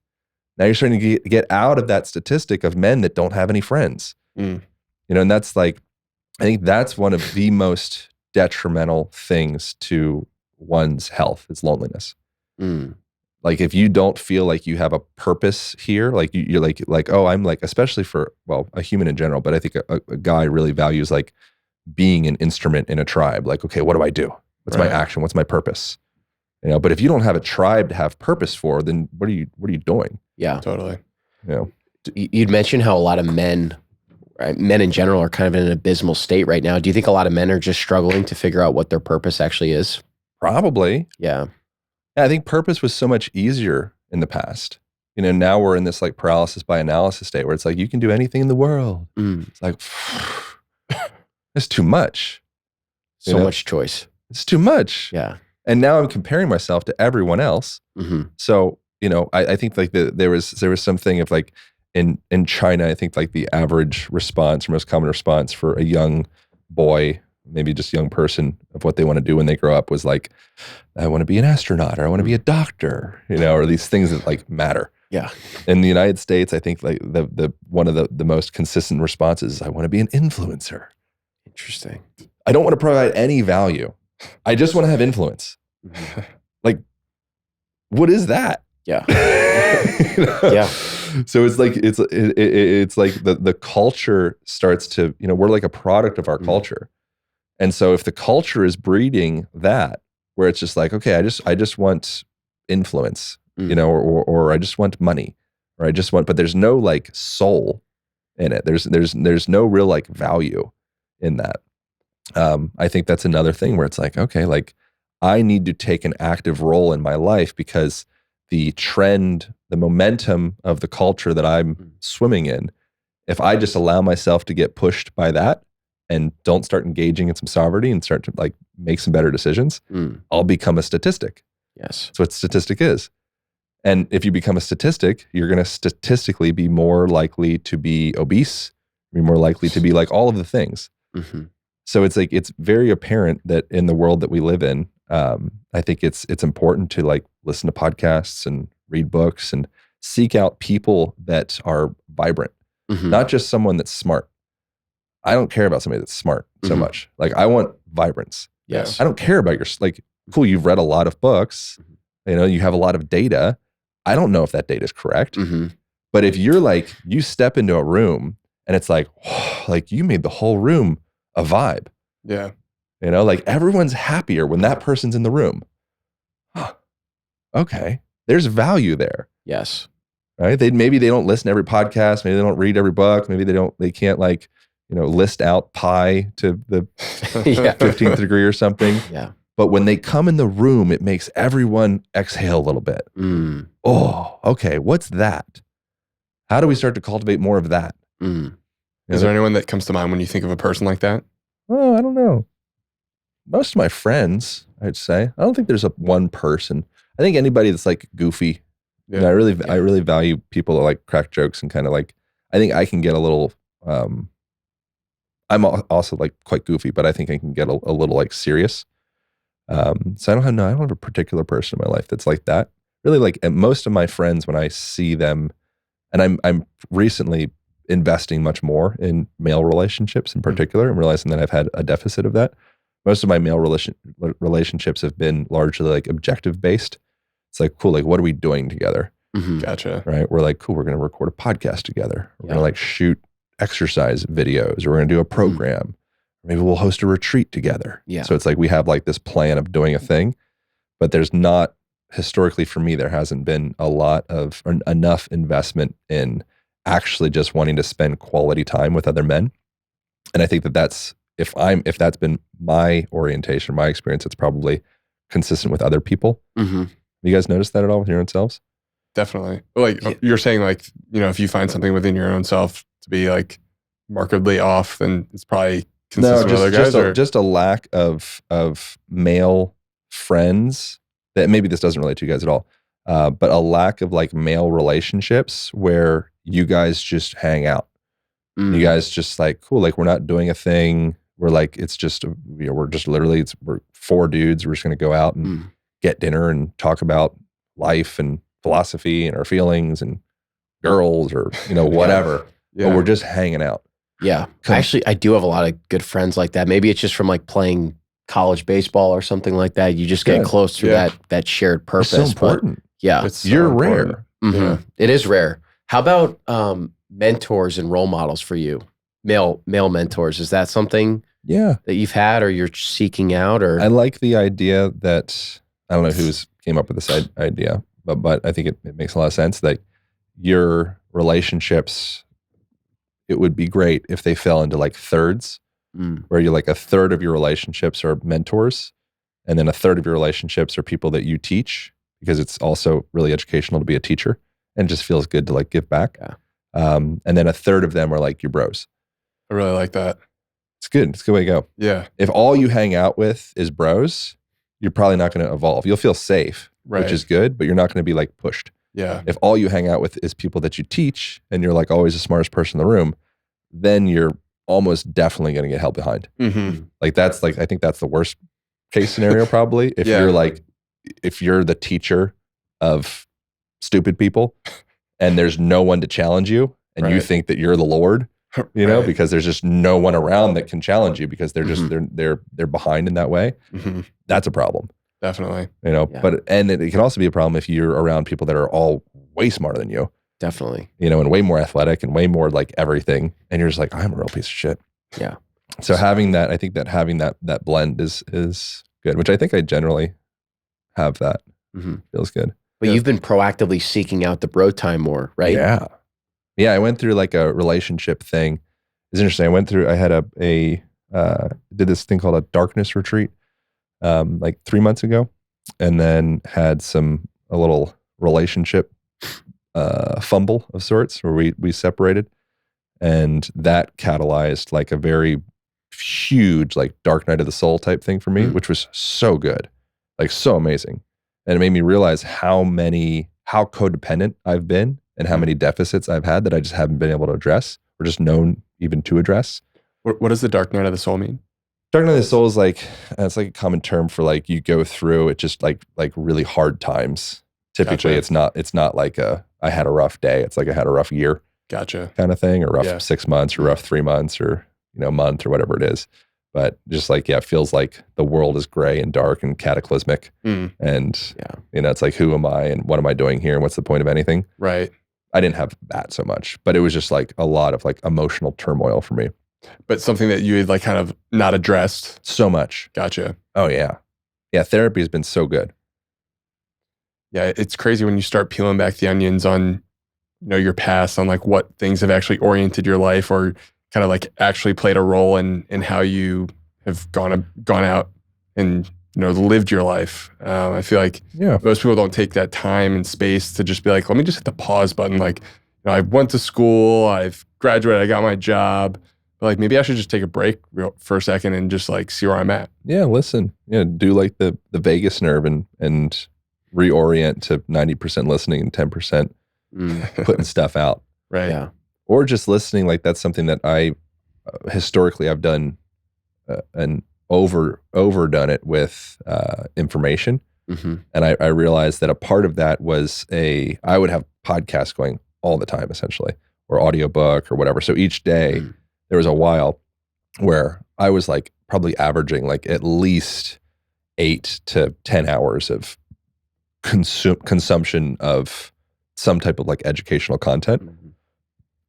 Now you're starting to get out of that statistic of men that don't have any friends. Mm. And that's like, I think that's one of the most detrimental things to one's health is loneliness. Mm. Like if you don't feel like you have a purpose here, like you're like, oh, I'm like, especially for, well, a human in general, but I think a guy really values like being an instrument in a tribe. Like, okay, what do I do? What's my Right. action? What's my purpose? But if you don't have a tribe to have purpose for, then what are you doing? Yeah. Totally. You'd mentioned how a lot of men, right, men in general, are kind of in an abysmal state right now. Do you think a lot of men are just struggling to figure out what their purpose actually is? Probably. Yeah. I think purpose was so much easier in the past. Now we're in this like paralysis by analysis state where it's like, you can do anything in the world. Mm. It's like, it's too much. So much choice. It's too much. Yeah. And now I'm comparing myself to everyone else. Mm-hmm. So, I think like there was something of like in China, I think like the average response or most common response for a young boy, maybe just young person, of what they want to do when they grow up was like, I want to be an astronaut, or I want to be a doctor, or these things that like matter. Yeah. In the United States, I think like the one of the most consistent responses is, I want to be an influencer. Interesting. I don't want to provide any value. I just want to have influence. Mm-hmm. Like, what is that? Yeah. Yeah. So it's like it's like the culture starts to, we're like a product of our culture. And so if the culture is breeding that, where it's just like, okay, I just want influence, or I just want money, or I just want, but there's no like soul in it. There's no real like value in that. I think that's another thing where it's like, okay, like I need to take an active role in my life, because the trend, the momentum of the culture that I'm swimming in, if I just allow myself to get pushed by that and don't start engaging in some sovereignty and start to like make some better decisions, I'll become a statistic. Yes. That's what statistic is. And if you become a statistic, you're going to statistically be more likely to be obese, be more likely to be like all of the things. Mm-hmm. So it's like, it's very apparent that in the world that we live in, I think it's important to like listen to podcasts and read books and seek out people that are vibrant, not just someone that's smart. I don't care about somebody that's smart so much. Like I want vibrance. Yes. I don't care about your, like, cool, you've read a lot of books, you have a lot of data. I don't know if that data is correct, but if you're like, you step into a room and it's like, oh, like you made the whole room a vibe. Yeah. Like everyone's happier when that person's in the room. Huh. Okay. There's value there. Yes. Right. Maybe they don't listen to every podcast. Maybe they don't read every book. Maybe they can't like, list out pi to the 15th degree or something. Yeah. But when they come in the room, it makes everyone exhale a little bit. Oh, okay. What's that? How do we start to cultivate more of that? Is there anyone that comes to mind when you think of a person like that? Oh, I don't know. Most of my friends, I'd say. I don't think there's one person. I think anybody that's like goofy. Yeah. I really value people that like crack jokes and kind of like, I think I can get a little, I'm also like quite goofy, but I think I can get a little like serious. So I don't have a particular person in my life that's like that. Really, like most of my friends, when I see them, and I'm recently investing much more in male relationships in particular, and realizing that I've had a deficit of that. Most of my male relationships have been largely like objective based. It's like, cool, like what are we doing together? Gotcha. Right? We're like, cool, we're going to record a podcast together. We're going to like shoot exercise videos, or we're going to do a program. Maybe we'll host a retreat together. Yeah. So it's like we have like this plan of doing a thing, but there's not, historically for me, there hasn't been a lot of or enough investment in actually just wanting to spend quality time with other men. And I think that's, if that's been my orientation, my experience, it's probably consistent with other people. Have you guys noticed that at all with your own selves? definitely. Like you're saying, like, you know, if you find something within your own self to be like markedly off, then it's probably consistent with other guys. Just a lack of male friends. That maybe this doesn't relate to you guys at all, but a lack of like male relationships where you guys just hang out. You guys just like, cool, like we're not doing a thing. We're like, it's just, you know, we're just literally, we're 4 dudes. We're just going to go out and get dinner and talk about life and philosophy and our feelings and girls or, you know, whatever. Yeah. But we're just hanging out. Yeah. Actually, I do have a lot of good friends like that. Maybe it's just from like playing college baseball or something like that. You just get close through that shared purpose. It's so important. Yeah. It's so You're important. rare. Yeah. It is rare. How about mentors and role models for you? Male mentors. Is that something Yeah. that you've had or you're seeking out? Or I like the idea that, I don't know who came up with this idea, but I think it makes a lot of sense that your relationships, it would be great if they fell into like thirds, where you're like a third of your relationships are mentors, and then a third of your relationships are people that you teach, because it's also really educational to be a teacher and it just feels good to like give back. Yeah. And then a third of them are like your bros. I really like that. It's good. It's a good way to go. Yeah. If all you hang out with is bros, you're probably not going to evolve. You'll feel safe, which is good, but you're not going to be like pushed. Yeah. If all you hang out with is people that you teach and you're like always the smartest person in the room, then you're almost definitely going to get held behind. Like that's like, I think that's the worst case scenario probably. If you're like, if you're the teacher of stupid people and there's no one to challenge you and you think that you're the Lord, you know, because there's just no one around that can challenge you because they're just, they're behind in that way. That's a problem. Definitely. You know, but, and it can also be a problem if you're around people that are all way smarter than you. Definitely. You know, and way more athletic and way more like everything. And you're just like, I'm a real piece of shit. Yeah. So having that, I think that having that blend is good, which I think I generally have that. Feels good. But you've been proactively seeking out the bro time more, right? Yeah. Yeah. I went through like a relationship thing. It's interesting. I had did this thing called a darkness retreat, like 3 months ago, and then had a little relationship fumble of sorts where we separated, and that catalyzed like a very huge like dark night of the soul type thing for me, which was so good, like so amazing. And it made me realize how codependent I've been and how many deficits I've had that I just haven't been able to address or just known even to address. What does the dark night of the soul mean? Dark night of the soul is like, it's like a common term for like you go through it just like really hard times. Typically it's not like I had a rough day. It's like I had a rough year. Gotcha. Kind of thing, or rough 6 months or rough 3 months or, you know, month or whatever it is. But just like, it feels like the world is gray and dark and cataclysmic. And, you know, it's like, who am I and what am I doing here? And what's the point of anything? Right. I didn't have that so much, but it was just like a lot of like emotional turmoil for me. But something that you had like kind of not addressed. So much. Gotcha. Oh yeah. Yeah. Therapy has been so good. Yeah. It's crazy when you start peeling back the onions on, you know, your past, on like what things have actually oriented your life or kind of like actually played a role in how you have gone out and, you know, lived your life. I feel like most people don't take that time and space to just be like, let me just hit the pause button. Like, you know, I went to school, I've graduated, I got my job, but like maybe I should just take a break for a second and just like see where I'm at. Yeah, listen. Yeah, do like the vagus nerve and reorient to 90% listening and 10% putting stuff out. Right. Yeah. Or just listening. Like that's something that I historically I've done and overdone it with information. And I realized that a part of that was I would have podcasts going all the time essentially, or audiobook or whatever. So each day there was a while where I was like probably averaging like at least 8 to 10 hours of consumption of some type of like educational content.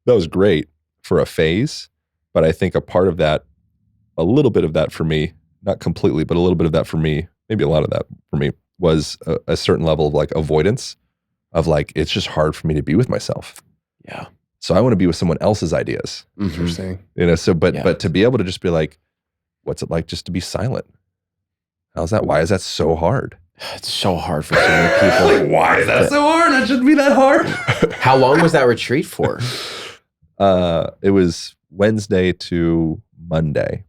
That was great for a phase, but I think a part of that, a little bit of that for me, not completely, but a little bit of that for me, maybe a lot of that for me, was a certain level of like avoidance of like, it's just hard for me to be with myself. Yeah. So I want to be with someone else's ideas. Interesting. You know, so, but to be able to just be like, what's it like just to be silent? How's that? Why is that so hard? It's so hard for so many people. Why is that so hard? That shouldn't be that hard. How long was that retreat for? It was Wednesday to Monday.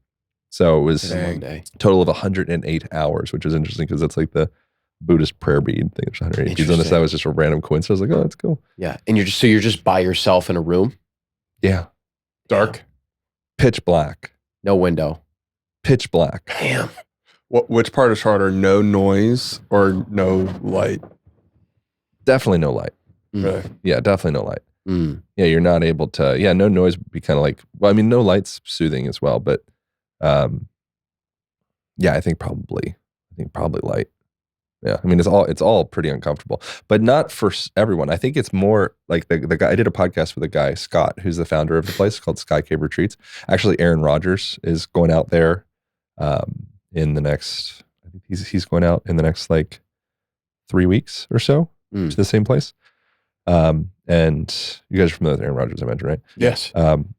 So it was Monday. total of 108 hours, which is interesting because that's like the Buddhist prayer bead thing. There's 108 beads on this. That was just a random coincidence. I was like, oh, that's cool. Yeah. And you're just by yourself in a room? Yeah. Dark. Pitch black. No window. Pitch black. Damn. Which part is harder? No noise or no light? Definitely no light. Really? Yeah, definitely no light. Mm. Yeah, you're not able to. Yeah, no noise would be kind of like. Well, I mean, no light's soothing as well, but yeah, I think probably light. Yeah, I mean, it's all pretty uncomfortable, but not for everyone. I think it's more like the guy. I did a podcast with a guy, Scott, who's the founder of the place called Sky Cave Retreats. Actually, Aaron Rodgers is going out there in the next. I think he's going out in the next like 3 weeks or so to the same place. And you guys are familiar with Aaron Rodgers, I mentioned, right? Yes.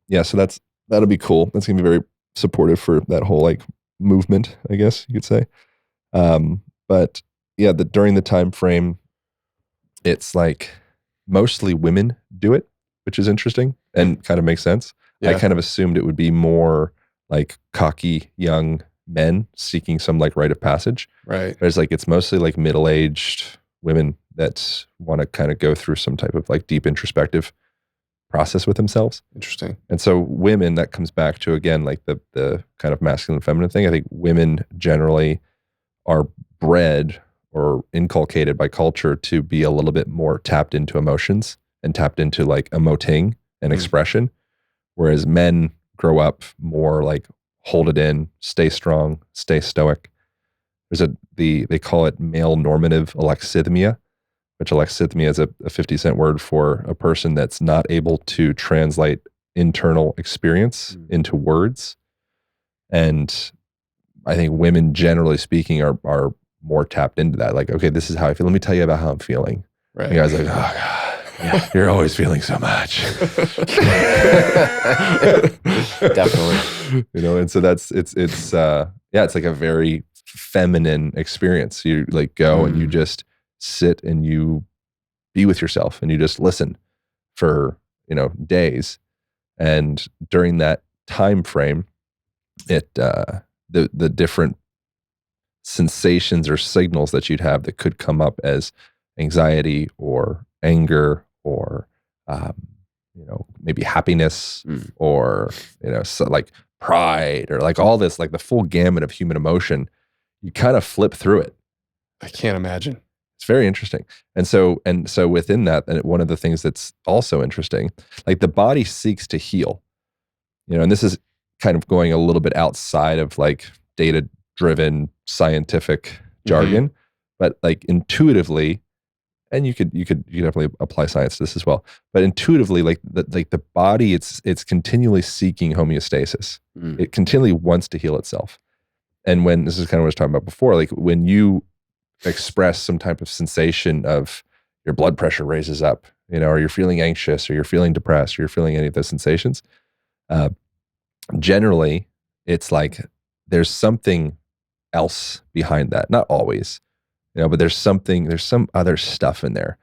Yeah, so that'll be cool. That's gonna be very supportive for that whole like movement, I guess you could say. But yeah, during the time frame, it's like mostly women do it, which is interesting and kind of makes sense. Yeah. I kind of assumed it would be more like cocky young men seeking some like rite of passage. Right. But it's mostly like middle-aged women that want to kind of go through some type of like deep introspective process with themselves. Interesting. And so women, that comes back to, again, like the kind of masculine and feminine thing. I think women generally are bred or inculcated by culture to be a little bit more tapped into emotions and tapped into like emoting and expression. Whereas men grow up more like hold it in, stay strong, stay stoic. They call it male normative alexithymia, which alexithymia is a 50-cent word for a person that's not able to translate internal experience into words. And I think women, generally speaking, are more tapped into that. Like, okay, this is how I feel. Let me tell you about how I'm feeling. Right. And the guy's like, oh God, you're always feeling so much. Definitely. You know, and so it's like a very feminine experience. You like go and you just sit and you be with yourself and you just listen for, days. And during that time frame, the different sensations or signals that you'd have that could come up as anxiety or anger or maybe happiness or so like pride or like all this, like the full gamut of human emotion, you kind of flip through it. I can't imagine. It's very interesting. And so within that, and one of the things that's also interesting, like the body seeks to heal, and this is kind of going a little bit outside of like data-driven scientific jargon, but like intuitively, and you could definitely apply science to this as well, but intuitively, like the body, it's continually seeking homeostasis. It continually wants to heal itself. And when this is kind of what I was talking about before, like when you express some type of sensation of your blood pressure raises up, or you're feeling anxious or you're feeling depressed or you're feeling any of those sensations, generally it's like there's something else behind that. Not always, but there's some other stuff in there.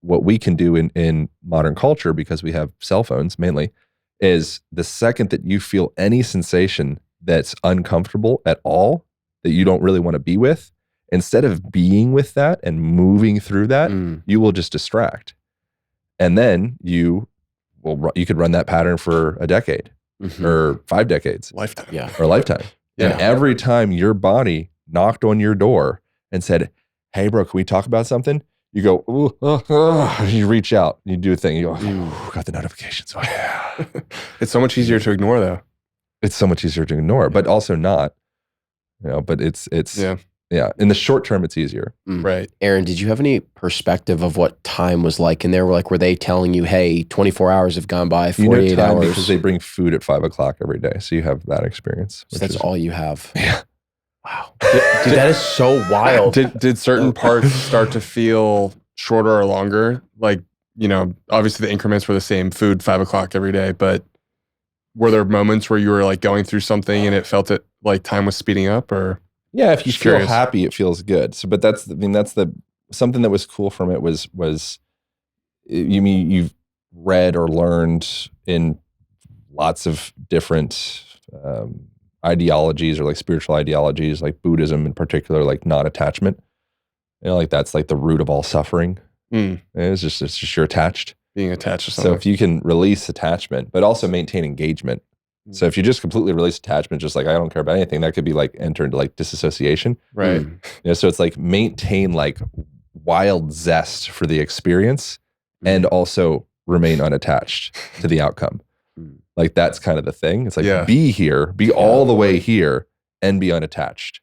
What we can do in modern culture, because we have cell phones mainly, is the second that you feel any sensation that's uncomfortable at all, that you don't really want to be with, instead of being with that and moving through that, you will just distract. And then you could run that pattern for a decade or 5 decades. Lifetime. Yeah. Or a lifetime. Yeah. And every time your body knocked on your door and said, hey bro, can we talk about something? You go, ooh, you reach out, you do a thing, you go, got the notifications. Oh yeah. It's so much easier to ignore though. It's so much easier to ignore, but also not, but it's yeah. In the short term, it's easier. Right. Aaron, did you have any perspective of what time was like in there? Were they telling you, hey, 24 hours have gone by, 48 hours? Because they bring food at 5 o'clock every day. So you have that experience. So that's all you have. Yeah. Wow. Dude, that is so wild. Did certain parts start to feel shorter or longer? Like, obviously the increments were the same, food 5 o'clock every day, but were there moments where you were like going through something and it felt like time was speeding up or? Yeah, if you Just feel curious. happy, it feels good. So, but that's the something that was cool from it was you mean you've read or learned in lots of different ideologies or like spiritual ideologies, like Buddhism in particular, like non-attachment. Like that's like the root of all suffering. It's just you're attached. Being attached to So something. if you can release attachment, but also maintain engagement. So if you just completely release attachment, just like I don't care about anything, that could be like enter into like disassociation. Right. So it's like maintain like wild zest for the experience and also remain unattached to the outcome. Like that's kind of the thing. It's like be here, be all the way here and be unattached.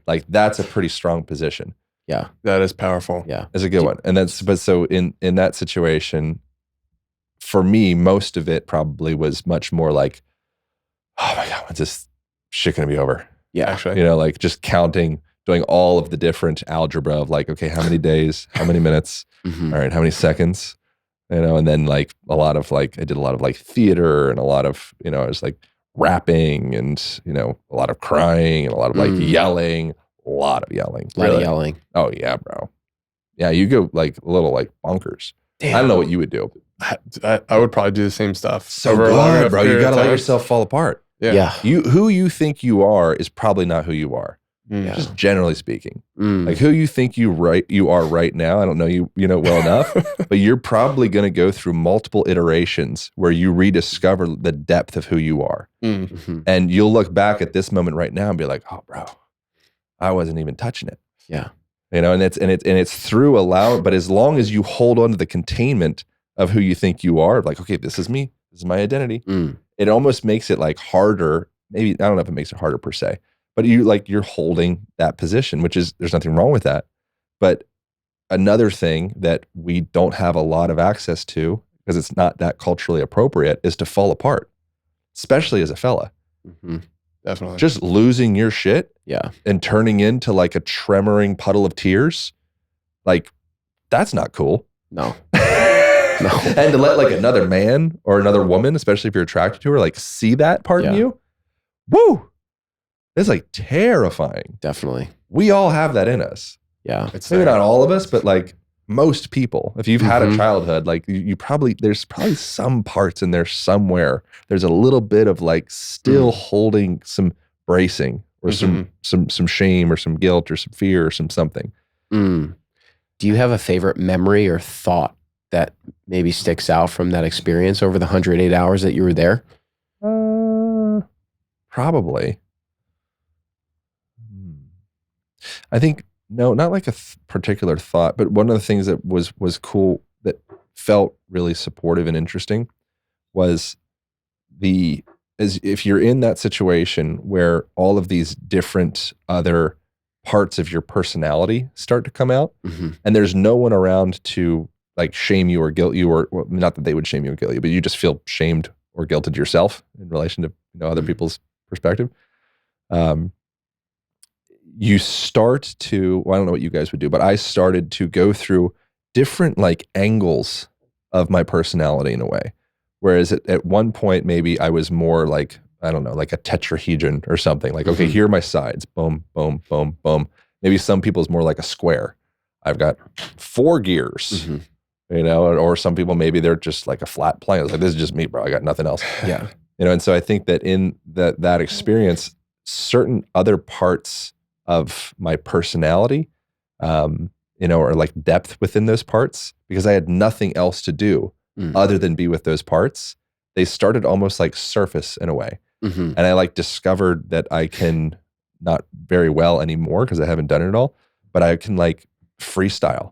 Like that's a pretty strong position. Yeah. That is powerful. Yeah. It's a good one. And but so in that situation, for me, most of it probably was much more like, oh my God, when's this shit gonna be over? Yeah. Actually. Like just counting, doing all of the different algebra of like, okay, how many days, how many minutes, all right, how many seconds, and then like a lot of like, I did a lot of like theater and a lot of, I was like rapping and, a lot of crying and a lot of like yelling, a lot of yelling. A lot of yelling. Oh yeah, bro. Yeah, you go like a little like bonkers. Damn. I don't know what you would do. I would probably do the same stuff. So good, bro. You got to let yourself fall apart. Yeah. Who you think you are is probably not who you are. Just generally speaking. Like who you think you are right now. I don't know you well enough, but you're probably going to go through multiple iterations where you rediscover the depth of who you are. And you'll look back at this moment right now and be like, oh, bro, I wasn't even touching it. Yeah. And it's through but as long as you hold on to the containment of who you think you are, like, okay, this is me, this is my identity. It almost makes it like harder. Maybe, I don't know if it makes it harder per se, but you're holding that position, which is, there's nothing wrong with that. But another thing that we don't have a lot of access to, because it's not that culturally appropriate, is to fall apart, especially as a fella. Definitely. Just losing your shit and turning into like a tremoring puddle of tears. Like, that's not cool. No. No. And to let like another man or another woman, especially if you're attracted to her, like see that part in you. Woo! It's like terrifying. Definitely. We all have that in us. Yeah. It's Maybe there. not all of us, but like most people. If you've had a childhood, like there's probably some parts in there somewhere. There's a little bit of like still holding some bracing or some shame or some guilt or some fear or something. Do you have a favorite memory or thought that maybe sticks out from that experience over the 108 hours that you were there? Probably. I think, no, not like a particular thought, but one of the things that was cool that felt really supportive and interesting was as if you're in that situation where all of these different other parts of your personality start to come out and there's no one around to like shame you or guilt you or, well, not that they would shame you or guilt you, but you just feel shamed or guilted yourself in relation to other people's perspective. You start to, well, I don't know what you guys would do, but I started to go through different like angles of my personality in a way. Whereas at one point, maybe I was more like, I don't know, like a tetrahedron or something. Like, okay, here are my sides. Boom, boom, boom, boom. Maybe some people's more like a square. I've got 4 gears, or some people, maybe they're just like a flat plane. It's like, this is just me, bro. I got nothing else. Yeah. And so I think that in that experience, certain other parts of my personality, or like depth within those parts, because I had nothing else to do other than be with those parts, they started almost like surface in a way. And I like discovered that I can, not very well anymore because I haven't done it all, but I can like freestyle.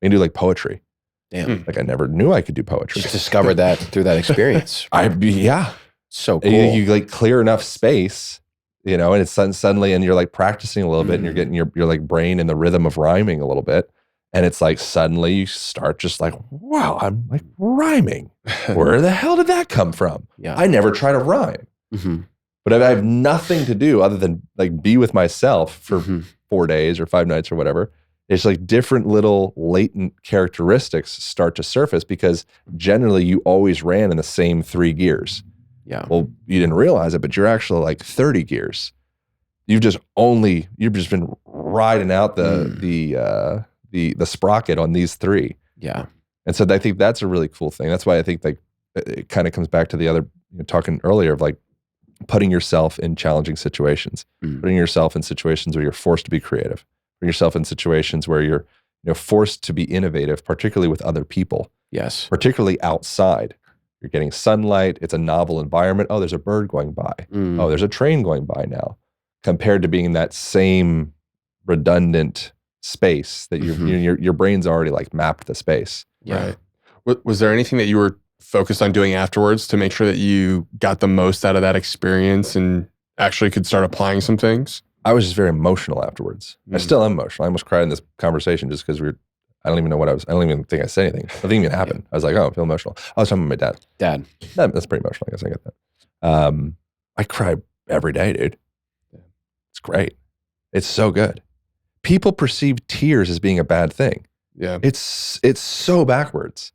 I can do like poetry. Damn. Like I never knew I could do poetry. Just discovered that through that experience. So cool. You like clear enough space, and it's suddenly, and you're like practicing a little bit and you're getting your like brain in the rhythm of rhyming a little bit. And it's like, suddenly you start just like, wow, I'm like rhyming. Where the hell did that come from? Yeah. I never try to rhyme, but I have nothing to do other than like be with myself for 4 days or 5 nights or whatever. It's like different little latent characteristics start to surface because generally you always ran in the same 3 gears. Yeah. Well, you didn't realize it, but you're actually like 30 gears. you've just been riding out the sprocket on these three. Yeah. And so I think that's a really cool thing. That's why I think like it kind of comes back to the other talking earlier of like putting yourself in challenging situations, putting yourself in situations where you're forced to be creative, putting yourself in situations where you're forced to be innovative, particularly with other people. Yes. Particularly outside. You're getting sunlight. It's a novel environment. Oh, there's a bird going by. Oh, there's a train going by now. Compared to being in that same redundant space that your brain's already like mapped the space. Yeah. Right. Was there anything that you were focused on doing afterwards to make sure that you got the most out of that experience and actually could start applying some things? I was just very emotional afterwards. I still am emotional. I almost cried in this conversation just because I don't even know what I don't even think I said anything. Nothing even happened. I was like, oh, I feel emotional. I was talking to my dad. That's pretty emotional. I guess I get that. I cry every day, dude. It's great. It's so good. People perceive tears as being a bad thing. Yeah. It's so backwards.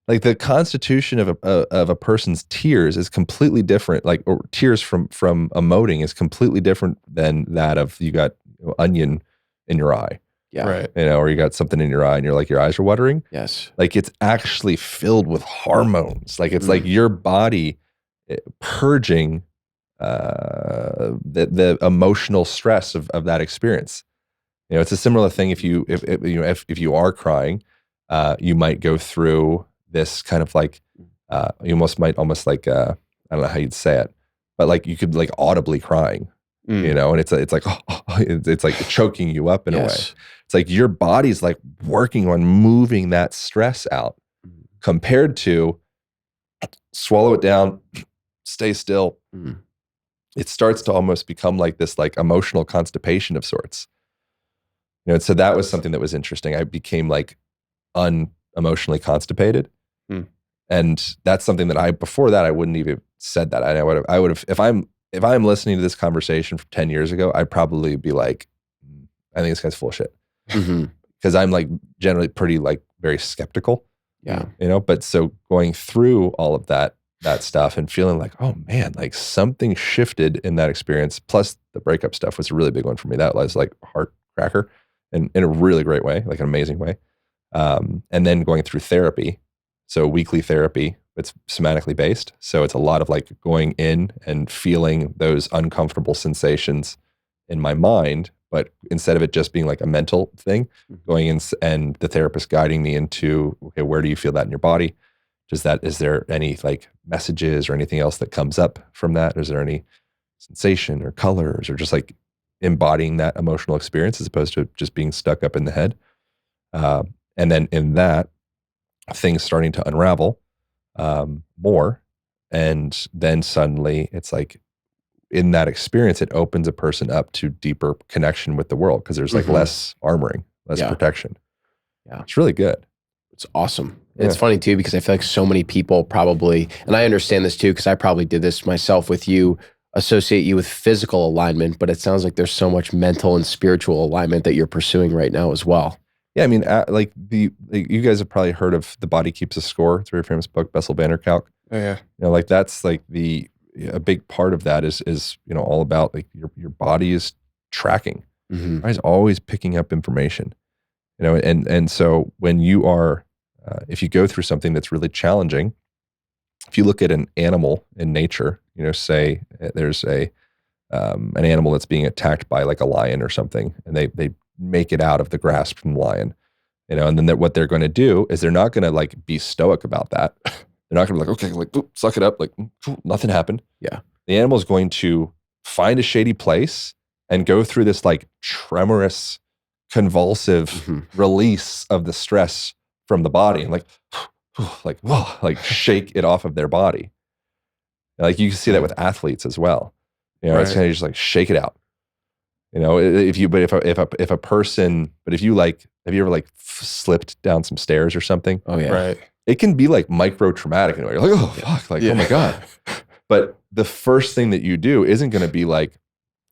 Like the constitution of a person's tears is completely different. Like, or tears from emoting is completely different than that of you got onion in your eye. Yeah. Right. Or you got something in your eye and you're like, your eyes are watering. Yes. Like it's actually filled with hormones. Like it's like your body purging the emotional stress of that experience. It's a similar thing if you are crying, you might go through this kind of like you might almost like I don't know how you'd say it, but like you could like audibly crying, and it's like it's like choking you up in a way. It's like your body's like working on moving that stress out, compared to swallow it down, stay still. It starts to almost become like this like emotional constipation of sorts. And so that was something that was interesting. I became like unemotionally constipated. And that's something that before that, I wouldn't even said that. I would have, if I'm listening to this conversation from 10 years ago, I'd probably be like, I think this guy's full of shit. Because I'm like generally pretty like very skeptical. Yeah. But so going through all of that stuff and feeling like, oh man, like something shifted in that experience. Plus the breakup stuff was a really big one for me. That was like heart cracker in a really great way, like an amazing way. And then going through therapy. So weekly therapy, it's somatically based. So it's a lot of like going in and feeling those uncomfortable sensations in my mind, but instead of it just being like a mental thing, going in and the therapist guiding me into, okay, where do you feel that in your body? Is there any like messages or anything else that comes up from that? Is there any sensation or colors or just like embodying that emotional experience as opposed to just being stuck up in the head? And then in that, things starting to unravel more. And then suddenly it's like in that experience, it opens a person up to deeper connection with the world because there's like less armoring, less protection. Yeah. It's really good. It's awesome. It's funny too, because I feel like so many people probably, and I understand this too, because I probably did this myself with you, associate you with physical alignment, but it sounds like there's so much mental and spiritual alignment that you're pursuing right now as well. Yeah, I mean, you guys have probably heard of The Body Keeps a Score. It's a very famous book, Bessel van der Kolk. Oh yeah. Like that's like a big part of that is all about like your body is tracking. It's always picking up information. And so when you are, if you go through something that's really challenging, if you look at an animal in nature, say there's an animal that's being attacked by like a lion or something, and they make it out of the grasp from the lion, and then what they're going to do is they're not going to like be stoic about that. They're not going to be like, okay, like suck it up, like nothing happened. Yeah, the animal is going to find a shady place and go through this like tremorous, convulsive release of the stress from the body, and like shake it off of their body. Like you can see that with athletes as well. It's kind of just like shake it out. If you ever like slipped down some stairs or something? Oh yeah. Right. It can be like micro traumatic. You're like, oh fuck, like, oh my God. But the first thing that you do isn't going to be like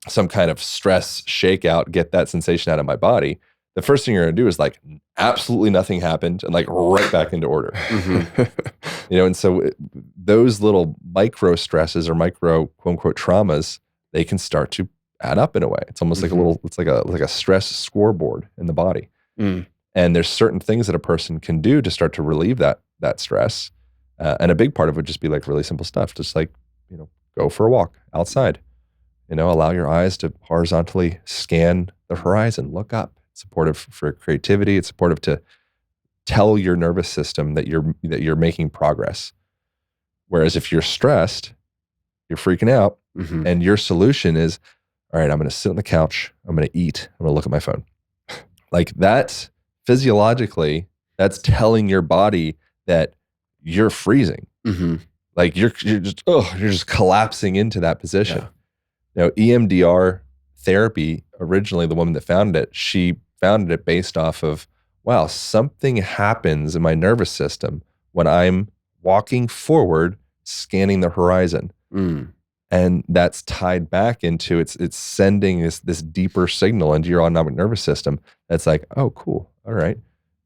some kind of stress shakeout, get that sensation out of my body. The first thing you're going to do is like absolutely nothing happened and like right back into order. And so those little micro stresses or micro quote unquote traumas, they can start to add up in a way. It's almost like a little, it's like a stress scoreboard in the body. Mm. And there's certain things that a person can do to start to relieve that stress. And a big part of it would just be like really simple stuff. Just like, go for a walk outside, allow your eyes to horizontally scan the horizon, look up. It's supportive for creativity. It's supportive to tell your nervous system that you're making progress. Whereas if you're stressed, you're freaking out, and your solution is, all right, I'm going to sit on the couch. I'm going to eat. I'm going to look at my phone. Like that, physiologically, that's telling your body that you're freezing. Like you're just collapsing into that position. Yeah. EMDR therapy, originally the woman that founded it, she founded it based off of, wow, something happens in my nervous system when I'm walking forward, scanning the horizon. And that's tied back into it's sending this deeper signal into your autonomic nervous system. That's like, oh, cool. All right.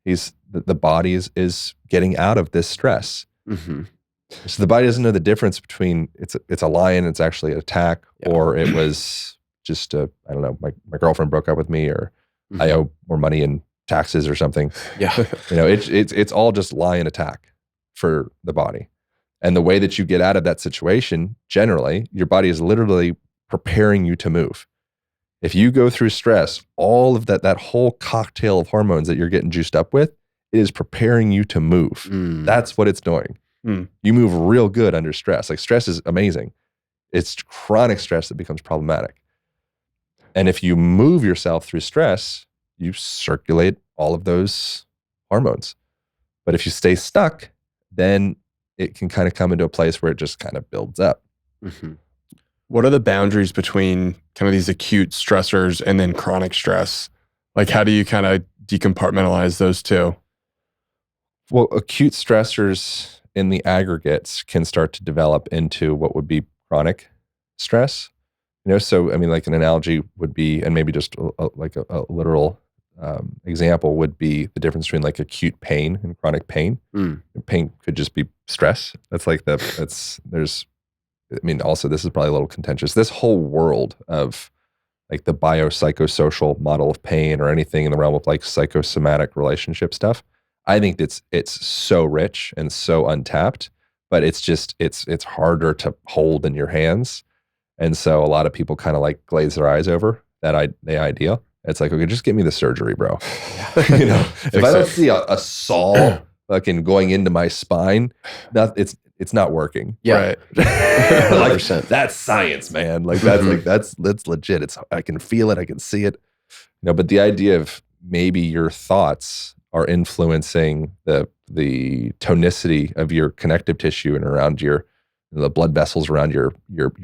The body is getting out of this stress. So the body doesn't know the difference between it's a lion, it's actually an attack, or it was just I don't know, my girlfriend broke up with me, or I owe more money in taxes or something. Yeah. It's all just lion attack for the body. And the way that you get out of that situation, generally, your body is literally preparing you to move. If you go through stress, all of that whole cocktail of hormones that you're getting juiced up with, it is preparing you to move. That's what it's doing. You move real good under stress. Like stress is amazing. It's chronic stress that becomes problematic. And if you move yourself through stress, you circulate all of those hormones. But if you stay stuck, then it can kind of come into a place where it just kind of builds up. What are the boundaries between kind of these acute stressors and then chronic stress? Like, how do you kind of decompartmentalize those two? Well, acute stressors in the aggregates can start to develop into what would be chronic stress. So I mean, like an analogy would be, and maybe just a literal example would be the difference between like acute pain and chronic pain. Pain could just be stress. Also this is probably a little contentious. This whole world of like the biopsychosocial model of pain, or anything in the realm of like psychosomatic relationship stuff, I think it's so rich and so untapped, but it's harder to hold in your hands. And so a lot of people kind of like glaze their eyes over the idea. It's like, okay, just give me the surgery, bro. If I don't see a saw fucking going into my spine, it's not working. Yeah. Right. Like, that's science, man. Like that's legit. I can feel it. I can see it. But the idea of maybe your thoughts are influencing the tonicity of your connective tissue and around the blood vessels around your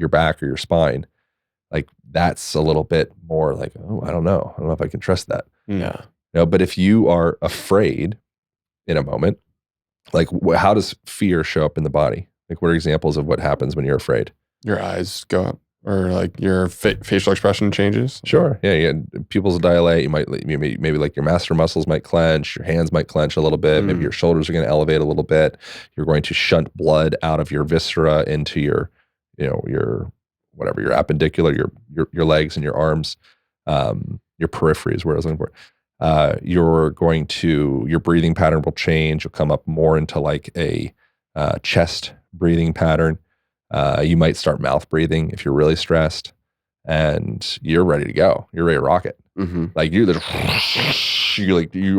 back or your spine. Like that's a little bit more like, oh, I don't know if I can trust that. Yeah. But if you are afraid in a moment, like how does fear show up in the body? Like what are examples of what happens when you're afraid? Your eyes go up, or like your facial expression changes. Sure. Yeah. Pupils dilate. You might maybe like your master muscles might clench. Your hands might clench a little bit. Maybe your shoulders are going to elevate a little bit. You're going to shunt blood out of your viscera into your whatever, your appendicular, your legs and your arms, your periphery is where I was looking for. Your breathing pattern will change. You'll come up more into like a chest breathing pattern. You might start mouth breathing if you're really stressed, and you're ready to go. You're ready to rock it. Like you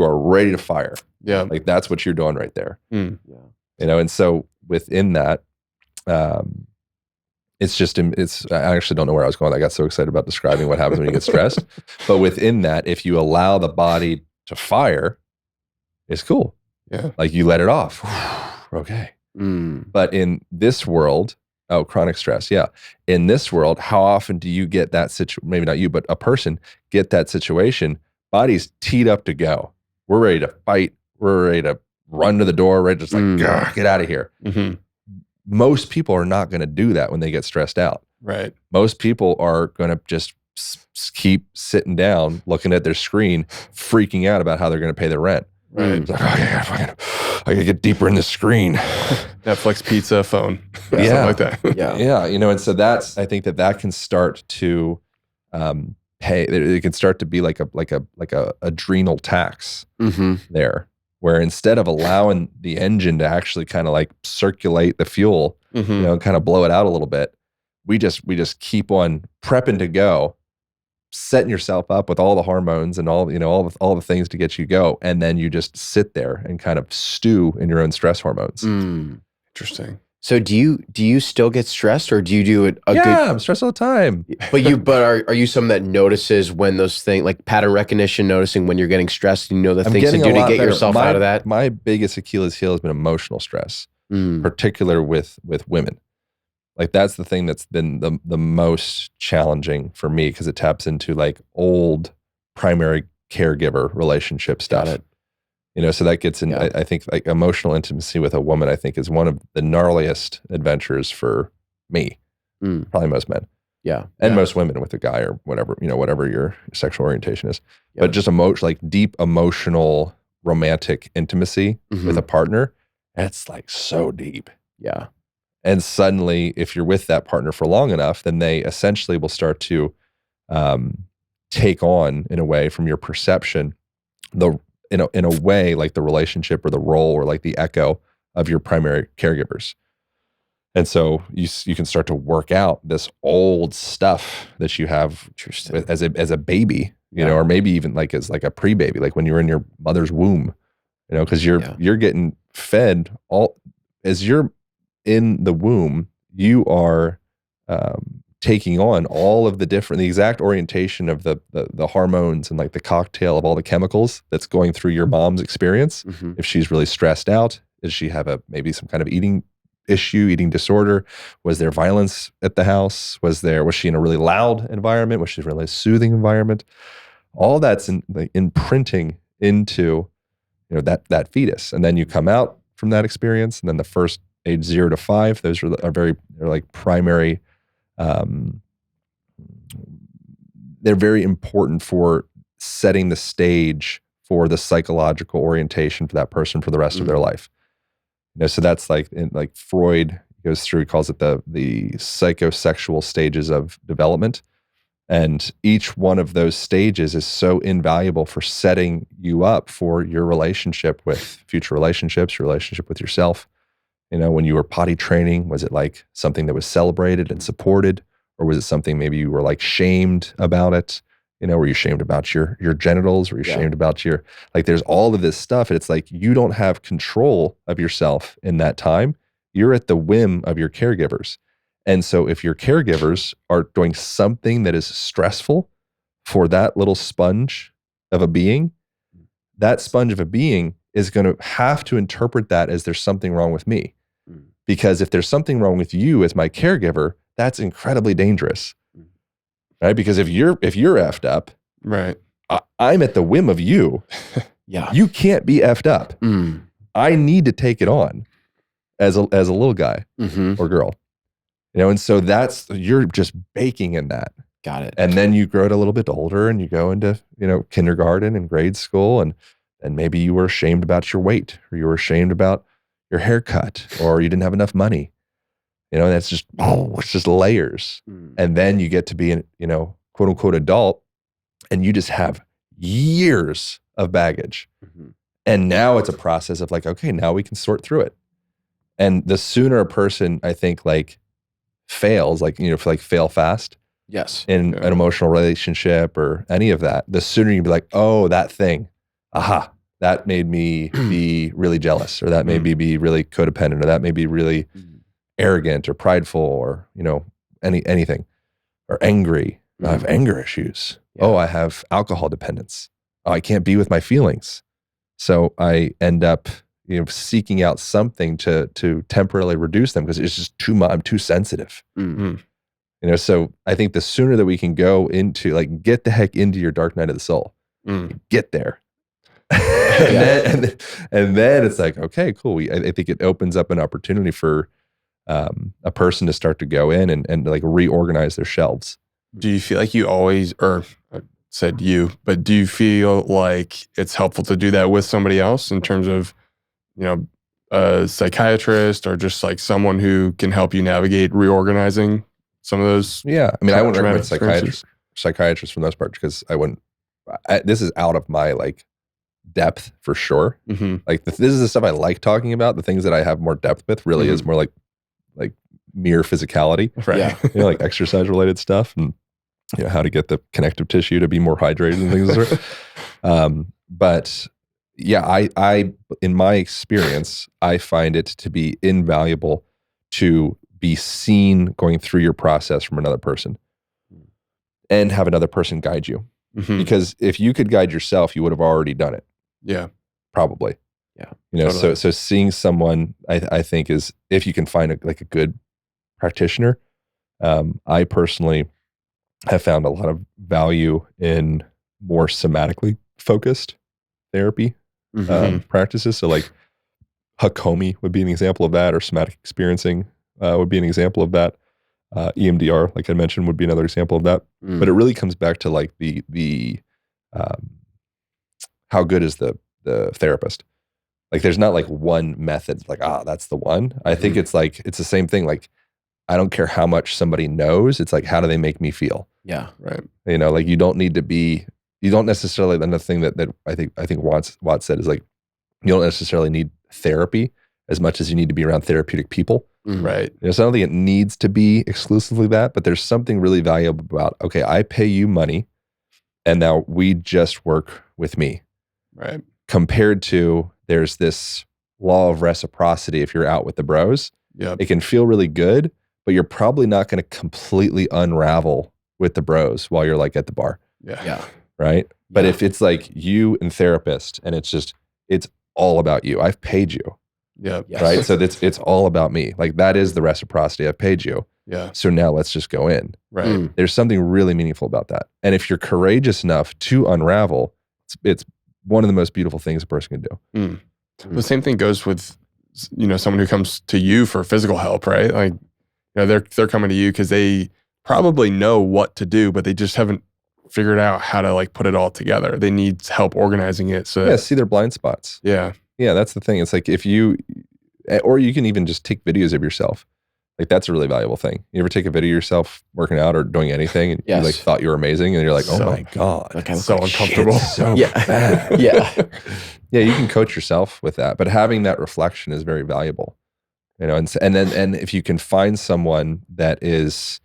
are ready to fire. Yeah. Like that's what you're doing right there. Yeah. And so within that, I actually don't know where I was going. I got so excited about describing what happens when you get stressed. But within that, if you allow the body to fire, it's cool. Yeah. Like you let it off. Okay. But in this world, chronic stress. Yeah. In this world, how often do you get that situation? Maybe not you, but a person get that situation. Body's teed up to go. We're ready to fight. We're ready to run to the door. Ready to just like, get out of here. Most people are not going to do that when they get stressed out. Right. Most people are going to just keep sitting down, looking at their screen, freaking out about how they're going to pay their rent. Right. It's like, I gotta get deeper in the screen. Netflix, pizza, phone. Yeah. Something like that. Yeah. Yeah. And so I think that can start to it can start to be like a adrenal tax there, where instead of allowing the engine to actually kind of like circulate the fuel, kind of blow it out a little bit, we just keep on prepping to go, setting yourself up with all the hormones and all the things to get you go, and then you just sit there and kind of stew in your own stress hormones. Interesting. So do you still get stressed, or do you do it I'm stressed all the time. But are you someone that notices when those things, like pattern recognition, noticing when you're getting stressed, you know the things to do to get yourself out of that? My biggest Achilles heel has been emotional stress, particular with women. Like that's the thing that's been the most challenging for me, because it taps into like old primary caregiver relationship stuff. Got it. So that gets in, I think like emotional intimacy with a woman, I think is one of the gnarliest adventures for me, probably most men. Yeah. And most women with a guy or whatever, whatever your sexual orientation is. Yeah. But just like deep emotional romantic intimacy with a partner, that's like so deep. Yeah. And suddenly, if you're with that partner for long enough, then they essentially will start to take on, in a way, from your perception, in a way, like the relationship or the role or like the echo of your primary caregivers. And so you can start to work out this old stuff that you have as a baby, or maybe even like as like a pre-baby, like when you were in your mother's womb, because you're getting fed as you're in the womb, you are taking on all of the exact orientation of the hormones and like the cocktail of all the chemicals that's going through your mom's experience. If she's really stressed out, does she have maybe some kind of eating disorder? Was there violence at the house? Was she in a really loud environment? Was she in a really soothing environment? All that's imprinting into that fetus, and then you come out from that experience, and then the first age 0 to 5, those they're like primary. They're very important for setting the stage for the psychological orientation for that person for the rest of their life. So that's like Freud goes through, he calls it the psychosexual stages of development. And each one of those stages is so invaluable for setting you up for your relationship with future relationships, your relationship with yourself. When you were potty training, was it like something that was celebrated and supported? Or was it something maybe you were like shamed about it? Were you shamed about your genitals? Were you shamed about there's all of this stuff. And it's like, you don't have control of yourself in that time. You're at the whim of your caregivers. And so if your caregivers are doing something that is stressful for that little sponge of a being, that sponge of a being is going to have to interpret that as there's something wrong with me. Because if there's something wrong with you as my caregiver, that's incredibly dangerous, right? Because if you're effed up, right, I'm at the whim of you. You can't be effed up. I need to take it on as a little guy or girl, and so you're just baking in that. Got it. And then you grow it a little bit older, and you go into kindergarten and grade school, and maybe you were ashamed about your weight, or you were ashamed about your haircut, or you didn't have enough money. That's just, it's just layers. And then you get to be an, quote unquote adult, and you just have years of baggage. And now it's a process of like, okay, now we can sort through it. And the sooner a person, I think, like fails, fail fast. Yes. In an emotional relationship or any of that, the sooner you be like, oh, that thing, aha, that made me be really jealous, or that made me be really codependent, or that made me really arrogant or prideful, or anything, or angry. I have anger issues. Oh, I have alcohol dependence. Oh, I can't be with my feelings, so I end up seeking out something to temporarily reduce them, because it's just too much. I'm too sensitive. So I think the sooner that we can go into get the heck into your dark night of the soul, get there. and then it's like, okay, cool. I think it opens up an opportunity for a person to start to go in and like reorganize their shelves. Do you feel like you always, or I said you, but do you feel like it's helpful to do that with somebody else in terms of, a psychiatrist, or just like someone who can help you navigate reorganizing some of those? Yeah. I mean, I wouldn't recommend psychiatrist psychiatrists for the most part because this is out of my like depth for sure. Mm-hmm. Like this is the stuff I like talking about. The things that I have more depth with really is more like mere physicality, Right. Yeah. you know, like exercise related stuff and you know how to get the connective tissue to be more hydrated and things like that. But yeah, I in my experience, I find it to be invaluable to be seen going through your process from another person and have another person guide you. Mm-hmm. Because if you could guide yourself, you would have already done it. Yeah. Probably. Yeah. You know, Totally. so seeing someone, I think is, if you can find a good practitioner, I personally have found a lot of value in more somatically focused therapy practices. So like Hakomi would be an example of that, or somatic experiencing would be an example of that. EMDR, like I mentioned, would be another example of that. But it really comes back to like the how good is the therapist? Like there's not like one method, like, that's the one. I think it's like, it's the same thing. Like, I don't care how much somebody knows. It's like, how do they make me feel? Yeah. Right. You know, like you don't necessarily, another thing that I think Watts said is like, you don't necessarily need therapy as much as you need to be around therapeutic people. Right. You know, so I don't think it needs to be exclusively that, but there's something really valuable about, okay, I pay you money and now we just work with me. Right. Compared to there's this law of reciprocity. If you're out with the bros, Yep. it can feel really good, but you're probably not going to completely unravel with the bros while you're like at the bar. Yeah. Yeah. Right. But Yeah. if it's like you and therapist and it's all about you, I've paid you. Yep. Yes. Right. So it's all about me. Like that is the reciprocity. I've paid you. Yeah. So now let's just go in. Right. There's something really meaningful about that. And if you're courageous enough to unravel, it's one of the most beautiful things a person can do. The same thing goes with, you know, someone who comes to you for physical help, right? Like, you know, they're coming to you because they probably know what to do, but they just haven't figured out how to like put it all together. They need help organizing it. So Yeah, see their blind spots. yeah. Yeah, that's the thing. It's like or you can even just take videos of yourself. Like that's a really valuable thing. You ever take a video of yourself working out or doing anything and Yes. you like thought you were amazing and you're like, oh So- my God. Like I look So like uncomfortable. shit. So Yeah. bad. Yeah. Yeah, you can coach yourself with that, but having that reflection is very valuable. You know, and if you can find someone that is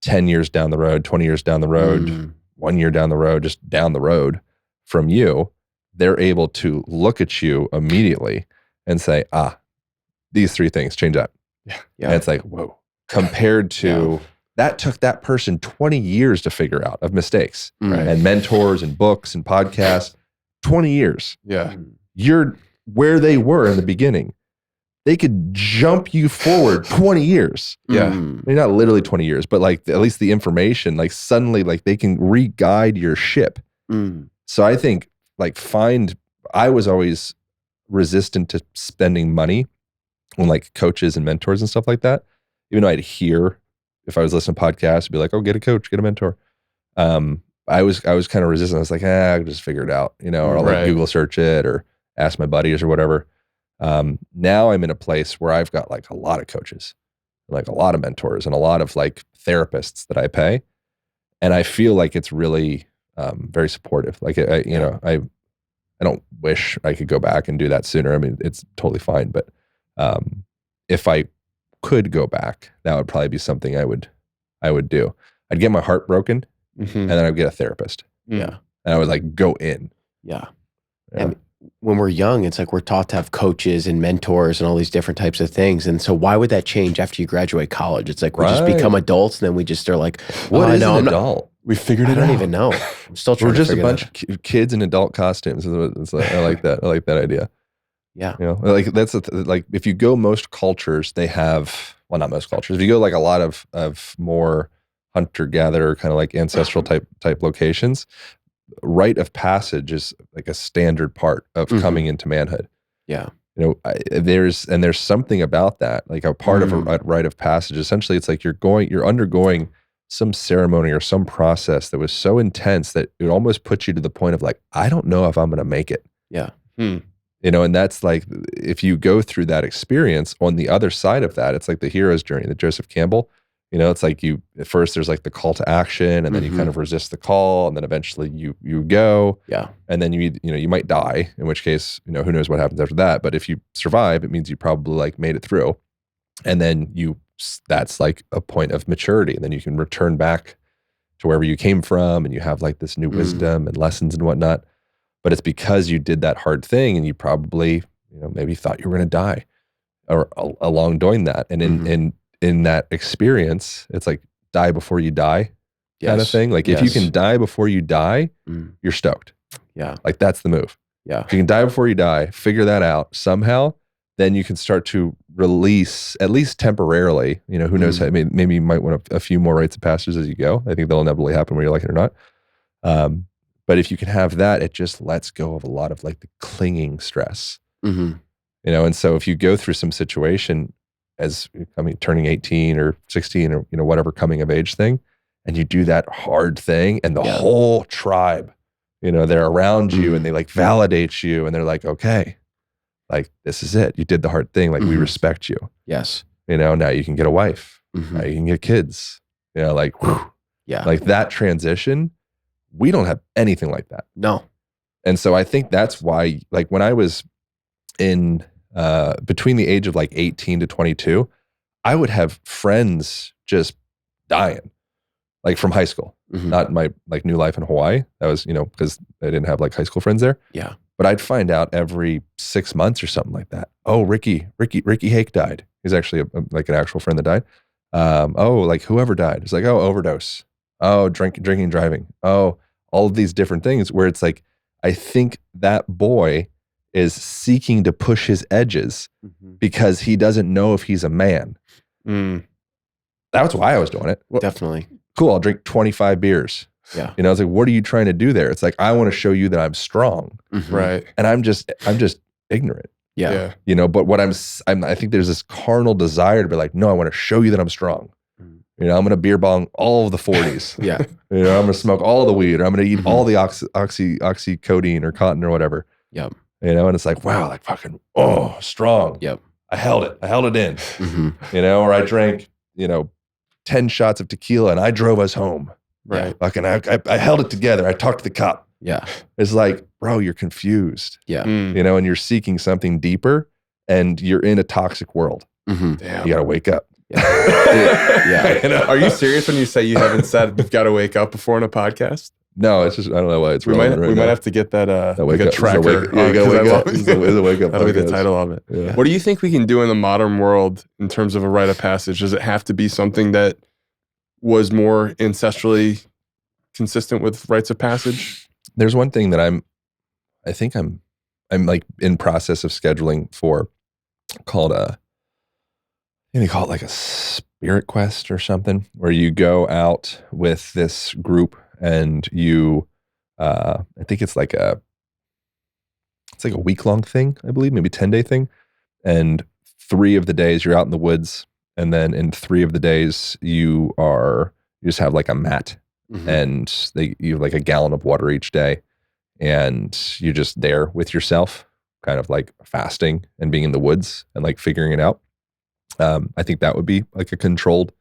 10 years down the road, 20 years down the road, 1 year down the road, just down the road from you, they're able to look at you immediately and say, these 3 things, change that. Yeah. And it's like, whoa, compared to that took that person 20 years to figure out of mistakes and mentors and books and podcasts, 20 years. Yeah. You're where they were in the beginning. They could jump you forward 20 years. Yeah. I mean, not literally 20 years, but like at least the information, like suddenly like they can re-guide your ship. So I think like I was always resistant to spending money on like coaches and mentors and stuff like that. Even though I'd hear, if I was listening to podcasts, I'd be like, oh, get a coach, get a mentor. I was kind of resistant. I was like, I can just figure it out, you know, or I'll like Right. Google search it or ask my buddies or whatever. Now I'm in a place where I've got like a lot of coaches, like a lot of mentors and a lot of like therapists that I pay. And I feel like it's really very supportive. Like, I don't wish I could go back and do that sooner. I mean, it's totally fine. But if I could go back, that would probably be something I would do. I'd get my heart broken and then I'd get a therapist. Yeah. And I would like go in. Yeah. Yeah. And when we're young, it's like we're taught to have coaches and mentors and all these different types of things. And so why would that change after you graduate college? It's like we just Right. become adults and then we just are like, What is no, an I'm not- adult? We figured I it don't out. even know. I'm still trying We're to just a figure bunch that out. of kids in adult costumes. It's like, I like that. I like that idea. Yeah. You know, like that's like if you go most cultures, they have, well, not most cultures. If you go like a lot of more hunter gatherer kind of like ancestral type locations, rite of passage is like a standard part of coming into manhood. Yeah. You know, there's something about that, like a part of a rite of passage. Essentially, it's like you're undergoing some ceremony or some process that was so intense that it almost puts you to the point of like, I don't know if I'm going to make it. Yeah. You know, and that's like, if you go through that experience, on the other side of that, it's like the hero's journey that Joseph Campbell, You know, it's like at first there's like the call to action, and then you kind of resist the call, and then eventually you go. Yeah. And then you might die, in which case, who knows what happens after that. But if you survive, it means you probably like made it through. And then that's like a point of maturity. And then you can return back to wherever you came from, and you have like this new wisdom and lessons and whatnot. But it's because you did that hard thing, and you probably, maybe thought you were going to die or along doing that. And in that experience, it's like die before you die kind of thing. Like if you can die before you die, you're stoked. Yeah. Like that's the move. Yeah. If you can die before you die, figure that out somehow, then you can start to release, at least temporarily, who knows, maybe you might want a few more rites of passage as you go. I think they'll inevitably happen whether you like it or not. But if you can have that, it just lets go of a lot of like the clinging stress. And so if you go through some situation turning 18 or 16 or, whatever coming of age thing, and you do that hard thing and the whole tribe, they're around you and they like validate you and they're like, okay, like this is it. You did the hard thing. Like we respect you. Yes. Now you can get a wife. Now you can get kids. Like, whew, like that transition, we don't have anything like that. No. And so I think that's why, like when I was in between the age of like 18 to 22, I would have friends just dying, like from high school, not my like new life in Hawaii. That was, because I didn't have like high school friends there. Yeah. But I'd find out every 6 months or something like that. Oh, Ricky Hake died. He's actually like an actual friend that died. Oh, like whoever died. It's like, oh, overdose. Oh, drinking and driving. Oh, all of these different things where it's like, I think that boy is seeking to push his edges because he doesn't know if he's a man. That's why I was doing it. Well, definitely. Cool. I'll drink 25 beers. Yeah. It's like, what are you trying to do there? It's like, I want to show you that I'm strong. Right. And I'm just ignorant. Yeah. But what I think there's this carnal desire to be like, no, I want to show you that I'm strong. I'm going to beer bong all of the 40s. Yeah. I'm going to smoke all the weed, or I'm going to eat all the oxycodone or cotton or whatever. Yep. And it's like, wow, like fucking, strong. Yep. I held it in, or I drank, 10 shots of tequila and I drove us home. Right. Fucking, I held it together. I talked to the cop. Yeah. It's like, bro, you're confused. Yeah. And you're seeking something deeper and you're in a toxic world. Damn. You got to wake up. Yeah. Are you serious when you say you haven't said you've got to wake up before in a podcast? No, it's just, I don't know why it's we relevant right might now. have to get that wake like a up. tracker. You gotta wake up. It's a wake up. That'll be the podcast. title of it. Yeah. What do you think we can do in the modern world in terms of a rite of passage? Does it have to be something that was more ancestrally consistent with rites of passage? There's one thing that I'm like in process of scheduling for called they call it like a spirit quest or something, where you go out with this group and you, I think it's like a week-long thing, I believe, maybe 10-day thing. And 3 of the days you're out in the woods. And then in 3 of the days you just have like a mat and you have like a gallon of water each day. And you're just there with yourself, kind of like fasting and being in the woods and like figuring it out. I think that would be like a controlled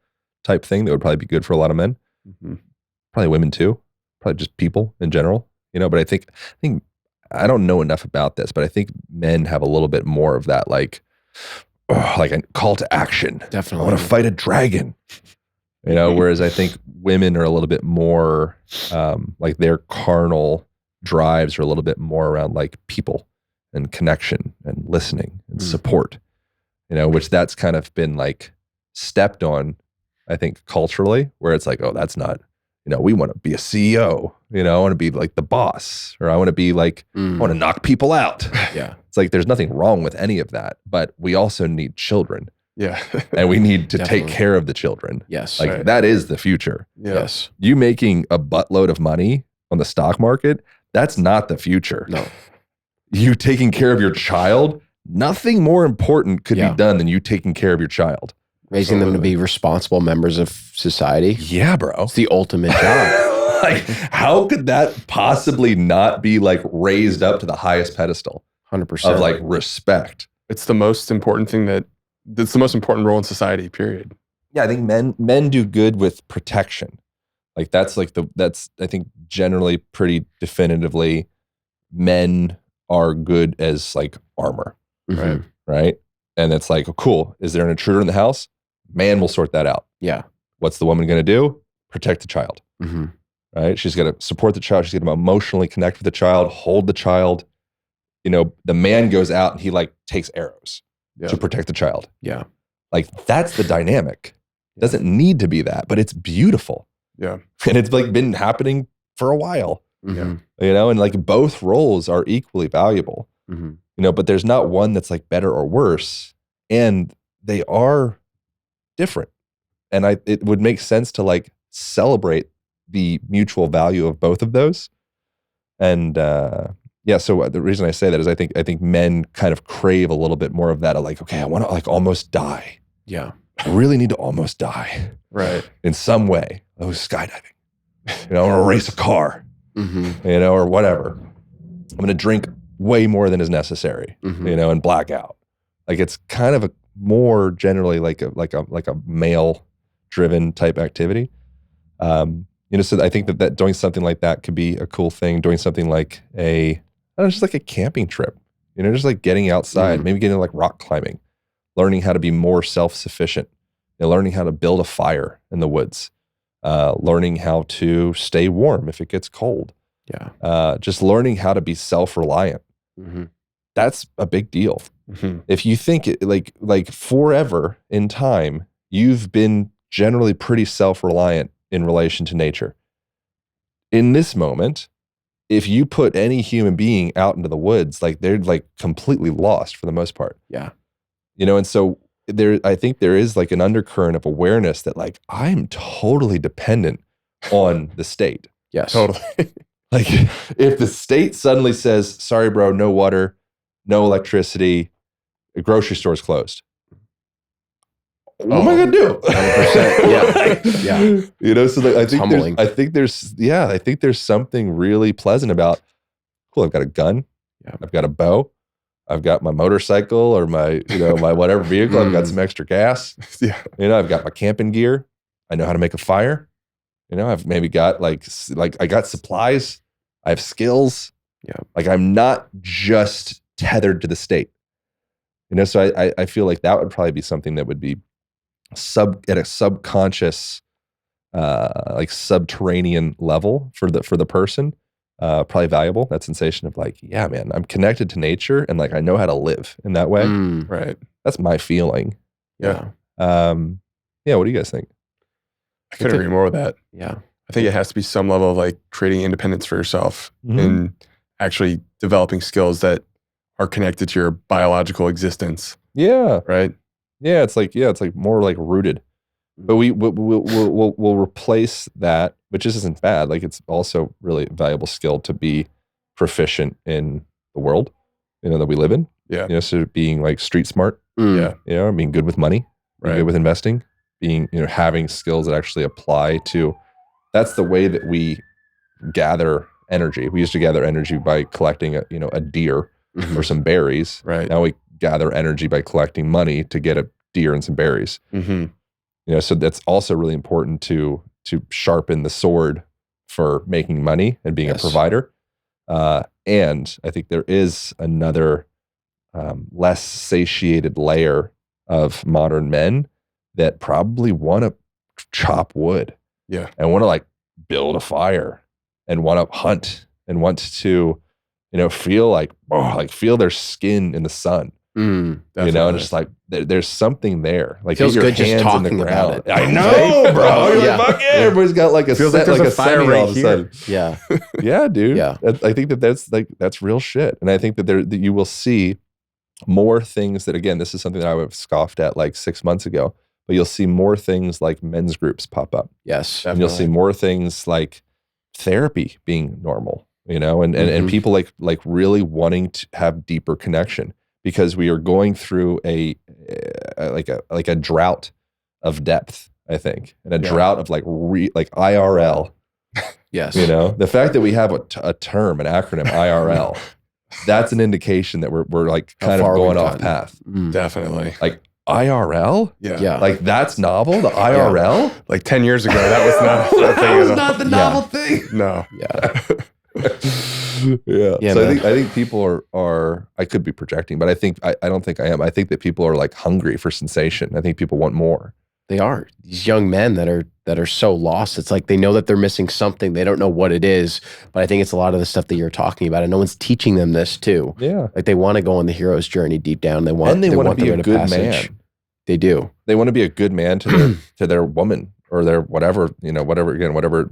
type thing that would probably be good for a lot of men, probably women too, probably just people in general, but I think I don't know enough about this, but I think men have a little bit more of that, like a call to action. Definitely. I want to fight a dragon, whereas I think women are a little bit more, like their carnal drives are a little bit more around like people and connection and listening and support, which that's kind of been like stepped on, I think, culturally, where it's like, oh, that's not, we want to be a CEO, I want to be like the boss, or I want to be like, I want to knock people out. Yeah. It's like, there's nothing wrong with any of that, but we also need children. Yeah. And we need to Definitely. take care of the children. Yes. Like Right. that is the future. Yeah. Yes. You making a buttload of money on the stock market, that's not the future. No. You taking care of your child, nothing more important could Yeah. be done than you taking care of your child. Raising them to be responsible members of society. Yeah, bro. It's the ultimate job. Like, how could that possibly not be like raised up to the highest pedestal 100%. of like respect? It's the most important thing that's the most important role in society, period. I think men do good with protection. Like that's I think generally pretty definitively men are good as like armor, Mhm. right? And it's like, oh, cool. Is there an intruder in the house? Man will sort that out. Yeah. What's the woman going to do? Protect the child, Mhm. right? She's going to support the child. She's going to emotionally connect with the child, hold the child. The man goes out and he like takes arrows to protect the child. Yeah. Like that's the dynamic. It doesn't need to be that, but it's beautiful. Yeah. And it's like been happening for a while, Mhm. and like both roles are equally valuable, Mhm. but there's not one that's like better or worse. And they are different. And it would make sense to like celebrate the mutual value of both of those. And so the reason I say that is I think men kind of crave a little bit more of that. Of like, okay, I want to like almost die. Yeah. I really need to almost die. Right. In some way. Oh, skydiving. Or race a car. Mhm. Or whatever. I'm going to drink way more than is necessary. Mhm. And black out. Like it's kind of a more generally like a male driven type activity. So I think that doing something like that could be a cool thing. Doing something like just like a camping trip, just like getting outside, maybe getting like rock climbing, learning how to be more self-sufficient, learning how to build a fire in the woods, learning how to stay warm if it gets cold. Yeah. Just learning how to be self-reliant. Mhm. That's a big deal. Mhm. If you think it, like forever in time, you've been generally pretty self-reliant in relation to nature. In this moment, if you put any human being out into the woods, like they're like completely lost for the most part. Yeah. And so I think there is like an undercurrent of awareness that like I'm totally dependent on the state. Yes. Totally. Like if the state suddenly says, sorry, bro, no water, no electricity, the grocery store's closed. What am I gonna do? 100%. Yeah. Yeah. So like, Humbling. I think there's something really pleasant about. Cool, I've got a gun. Yeah. I've got a bow. I've got my motorcycle or my my whatever vehicle. I've got some extra gas. Yeah. I've got my camping gear. I know how to make a fire. I've maybe got like I got supplies. I have skills. Yeah. Like I'm not just tethered to the state. So I feel like that would probably be something that would be at a subconscious, like subterranean level for the person, probably valuable. That sensation of like, yeah, man, I'm connected to nature and like I know how to live in that way. Right. That's my feeling. Yeah. What do you guys think? I couldn't agree more with that. Yeah. I think it has to be some level of like creating independence for yourself and actually developing skills that are connected to your biological existence. Yeah. Right. Yeah. It's like more like rooted, but we'll replace that, which isn't bad. Like it's also really valuable skill to be proficient in the world, that we live in. Yeah. So being like street smart, Mm. being good with money, being Right. good with investing, being, having skills that actually apply to, that's the way that we gather energy. We used to gather energy by collecting a deer or some berries. Right. Now we gather energy by collecting money to get a deer and some berries. Mm-hmm. So that's also really important to sharpen the sword for making money and being a provider. And I think there is another less satiated layer of modern men that probably want to chop wood. Yeah. And want to like build a fire and want to hunt and want to, feel like, feel their skin in the sun. And just like there's something there. Like Feels get your good just hands in the talking about ground. it. I know, bro. You're Yeah. like, fuck yeah. Everybody's got like a Feels set, like there's like a fire setting right all of a sudden. Yeah. Yeah, dude. Yeah. I think that's real shit. And I think that you will see more things that, again, this is something that I would have scoffed at like 6 months ago, but you'll see more things like men's groups pop up. Yes. And you'll see more things like therapy being normal, and people like really wanting to have deeper connection, because we are going through a drought of depth, I think, and a drought of like IRL. Yes. The fact that we have a term, an acronym, IRL, that's an indication that we're like kind of going off path. Definitely. Like IRL? Yeah. Like that's novel, the IRL? Like 10 years ago, that was not a thing. That was at all. not the novel thing. No. Yeah. Yeah, So man. I think people are I could be projecting, but I don't think I am. I think that people are like hungry for sensation. I think people want more. They are these young men that are so lost. It's like they know that they're missing something. They don't know what it is. But I think it's a lot of the stuff that you're talking about, and no one's teaching them this too. Yeah. Like they want to go on the hero's journey deep down. They want to be the a rite of good passage. man. They do. They want to be a good man to their woman or their whatever, whatever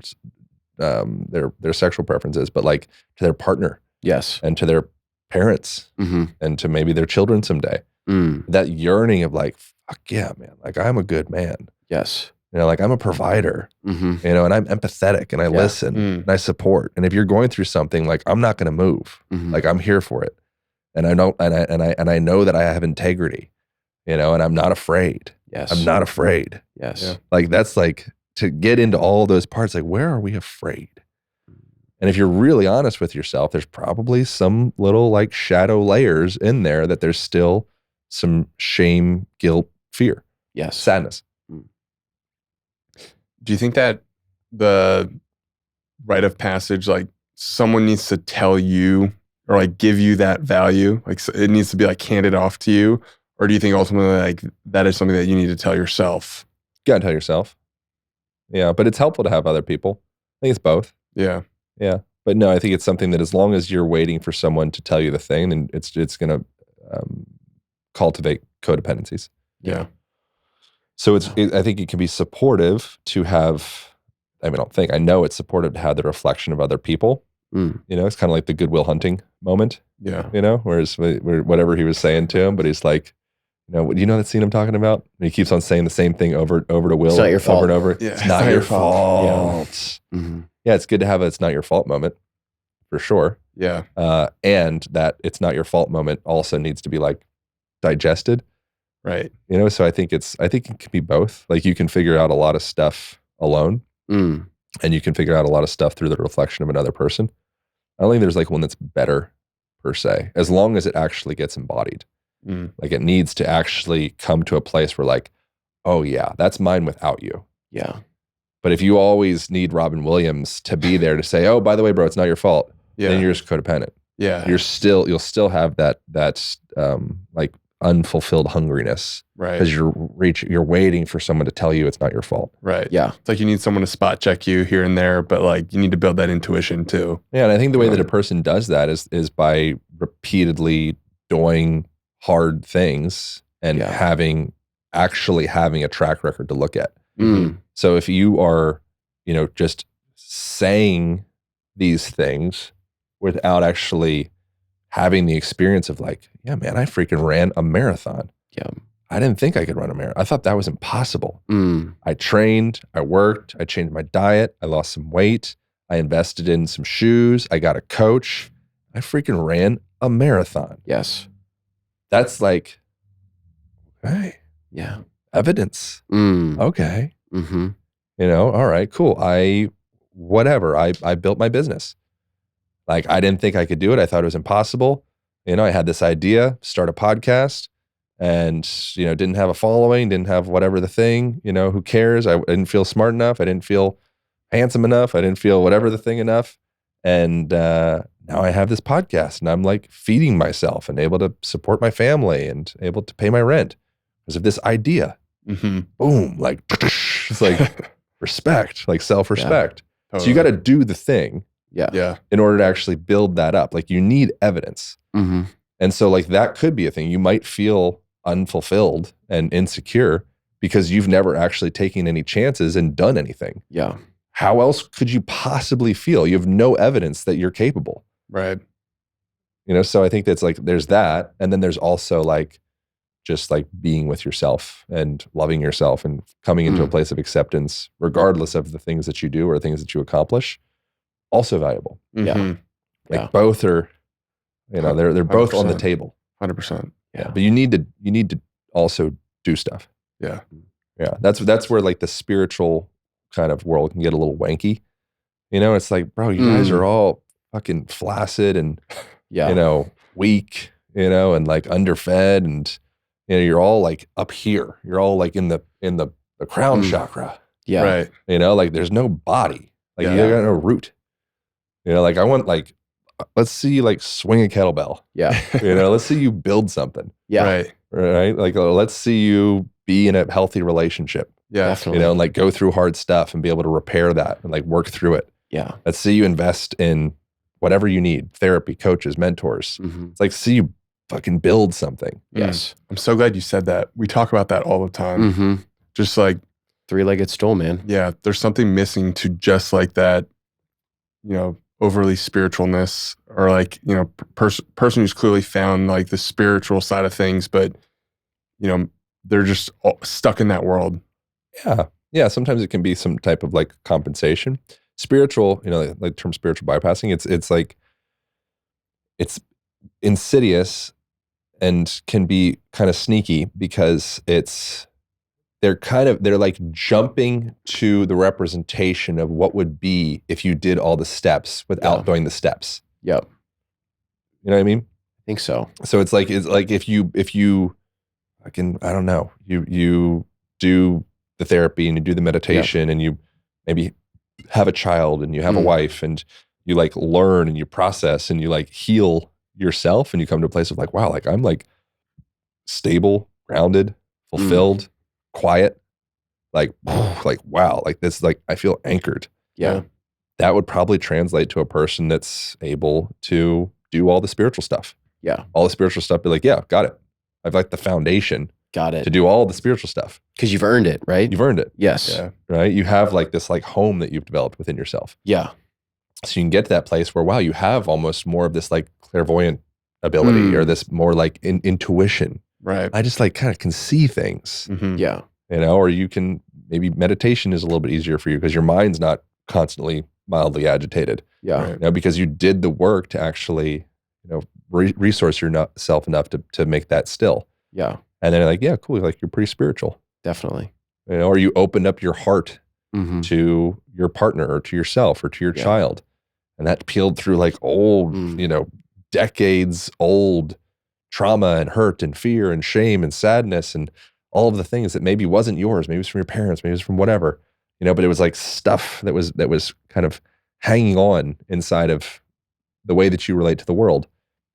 their sexual preference is, but like to their partner Yes. and to their parents Mm-hmm. and to maybe their children someday. That yearning of like, fuck yeah, man, like I'm a good man. Yes. Like I'm a provider, Mm-hmm. and I'm empathetic and I listen and I support. And if you're going through something, like I'm not going to move. Mm-hmm. Like I'm here for it. And I know, and I know that I have integrity, and I'm not afraid. Yes. I'm not afraid. Yes. Yeah. Like that's like to get into all those parts, like where are we afraid? And if you're really honest with yourself, there's probably some little like shadow layers in there that there's still some shame, guilt, fear, Yes. sadness. Do you think that the rite of passage, like someone needs to tell you or like give you that value? Like it needs to be like handed off to you? Or do you think ultimately like that is something that you need to tell yourself? You gotta tell yourself. Yeah, but it's helpful to have other people. I think it's both. Yeah. Yeah. But no, I think it's something that as long as you're waiting for someone to tell you the thing, then it's going to cultivate codependencies. Yeah. So I think it can be supportive to have, I know it's supportive to have the reflection of other people. It's kind of like the Goodwill Hunting moment, Yeah. whereas whatever he was saying to him, but he's like, do you know that scene I'm talking about? And he keeps on saying the same thing over to Will. It's not your fault. Over and over. Yeah, It's not your fault. Yeah. Mm-hmm. Yeah, it's good to have a it's not your fault moment, for sure. Yeah. And that it's not your fault moment also needs to be like digested. Right. So I think it can be both. Like you can figure out a lot of stuff alone, and you can figure out a lot of stuff through the reflection of another person. I don't think there's like one that's better per se, as long as it actually gets embodied. Like it needs to actually come to a place where like, oh yeah, that's mine without you. Yeah. But if you always need Robin Williams to be there to say, oh, by the way, bro, it's not your fault, then you're just codependent. Yeah. You'll still have that like unfulfilled hungriness, Right. because you're waiting for someone to tell you it's not your fault. Right. Yeah. It's like you need someone to spot check you here and there, but like you need to build that intuition too. Yeah, and I think the way that a Right. person does that is by repeatedly doing hard things and actually having a track record to look at. So if you are, just saying these things without actually having the experience of like, yeah, man, I freaking ran a marathon. Yeah. I didn't think I could run a marathon. I thought that was impossible. I trained, I worked, I changed my diet, I lost some weight, I invested in some shoes, I got a coach. I freaking ran a marathon. Yes. That's like, okay, Yeah. evidence. Okay. Mm-hmm. All right, cool. I built my business. Like I didn't think I could do it. I thought it was impossible. I had this idea, start a podcast, and didn't have a following, didn't have whatever the thing, who cares? I didn't feel smart enough. I didn't feel handsome enough. I didn't feel whatever the thing enough. And now I have this podcast and I'm like feeding myself and able to support my family and able to pay my rent because of this idea. Boom, like it's like respect, like self-respect. Totally. So you got to do the thing Yeah. in order to actually build that up. Like you need evidence. And so like that could be a thing. You might feel unfulfilled and insecure because you've never actually taken any chances and done anything. Yeah. How else could you possibly feel? You have no evidence that you're capable. Right. So I think that's like, there's that. And then there's also like, just like being with yourself and loving yourself and coming into a place of acceptance, regardless of the things that you do or things that you accomplish, also valuable. Mhm. Like both are, they're both on the 100%. table. 100%. Yeah. But you need to also do stuff. Yeah. Yeah. That's where like the spiritual kind of world can get a little wanky. It's like, bro, you guys are all fucking flaccid and, weak, and like underfed and, You know, you're all like up here. You're all like in the crown chakra. Yeah. Right. You know, like there's no body. Like Yeah. you got no root. You know, like I want like, let's see you like swing a kettlebell. Yeah. You know, let's see you build something. Yeah. Right. Right. Like let's see you be in a healthy relationship. Yeah. Definitely. You know, and like go through hard stuff and be able to repair that and like work through it. Yeah. Let's see you invest in whatever you need, therapy, coaches, mentors. Mhm. It's like see you fucking build something. Yes. I'm so glad you said that. We talk about that all the time. Mm-hmm. Just like, Three-legged stool, man. yeah, there's something missing to just like that, you know, overly spiritualness, or like, you know, person who's clearly found like the spiritual side of things, but, you know, they're just stuck in that world. Yeah. Yeah. Sometimes it can be some type of like compensation. Spiritual, you know, like the term spiritual bypassing, it's like, it's insidious and can be kind of sneaky because they're like jumping to the representation of what would be if you did all the steps without doing the steps. Yep. You know what I mean? I think so. So it's like if you I don't know, you do the therapy and you do the meditation and you maybe have a child and you have a wife and you like learn and you process and you like heal yourself and you come to a place of like, wow, like I'm like stable, grounded, fulfilled, quiet, like wow, like this, like I feel anchored. Yeah. That would probably translate to a person that's able to do all the spiritual stuff. Yeah. All the spiritual stuff, be like, yeah, got it. I've like the foundation Got it. to do all the spiritual stuff. Because you've earned it, right? You've earned it, Yes. Yeah. right? You have like this like home that you've developed within yourself. Yeah. So you can get to that place where, wow, you have almost more of this like clairvoyant ability or this more like intuition. Right. I just like kind of can see things, Mhm. Yeah. you know, or you can, maybe meditation is a little bit easier for you because your mind's not constantly mildly agitated, Yeah. Right. you know, because you did the work to actually, you know, resource yourself enough to make that still. Yeah. And then like, yeah, cool. Like you're pretty spiritual, Definitely. you know, or you opened up your heart Mm-hmm. to your partner or to yourself or to your child. And that peeled through like old, you know, decades old trauma and hurt and fear and shame and sadness and all of the things that maybe wasn't yours. Maybe it was from your parents, maybe it was from whatever, you know, but it was like stuff that was kind of hanging on inside of the way that you relate to the world.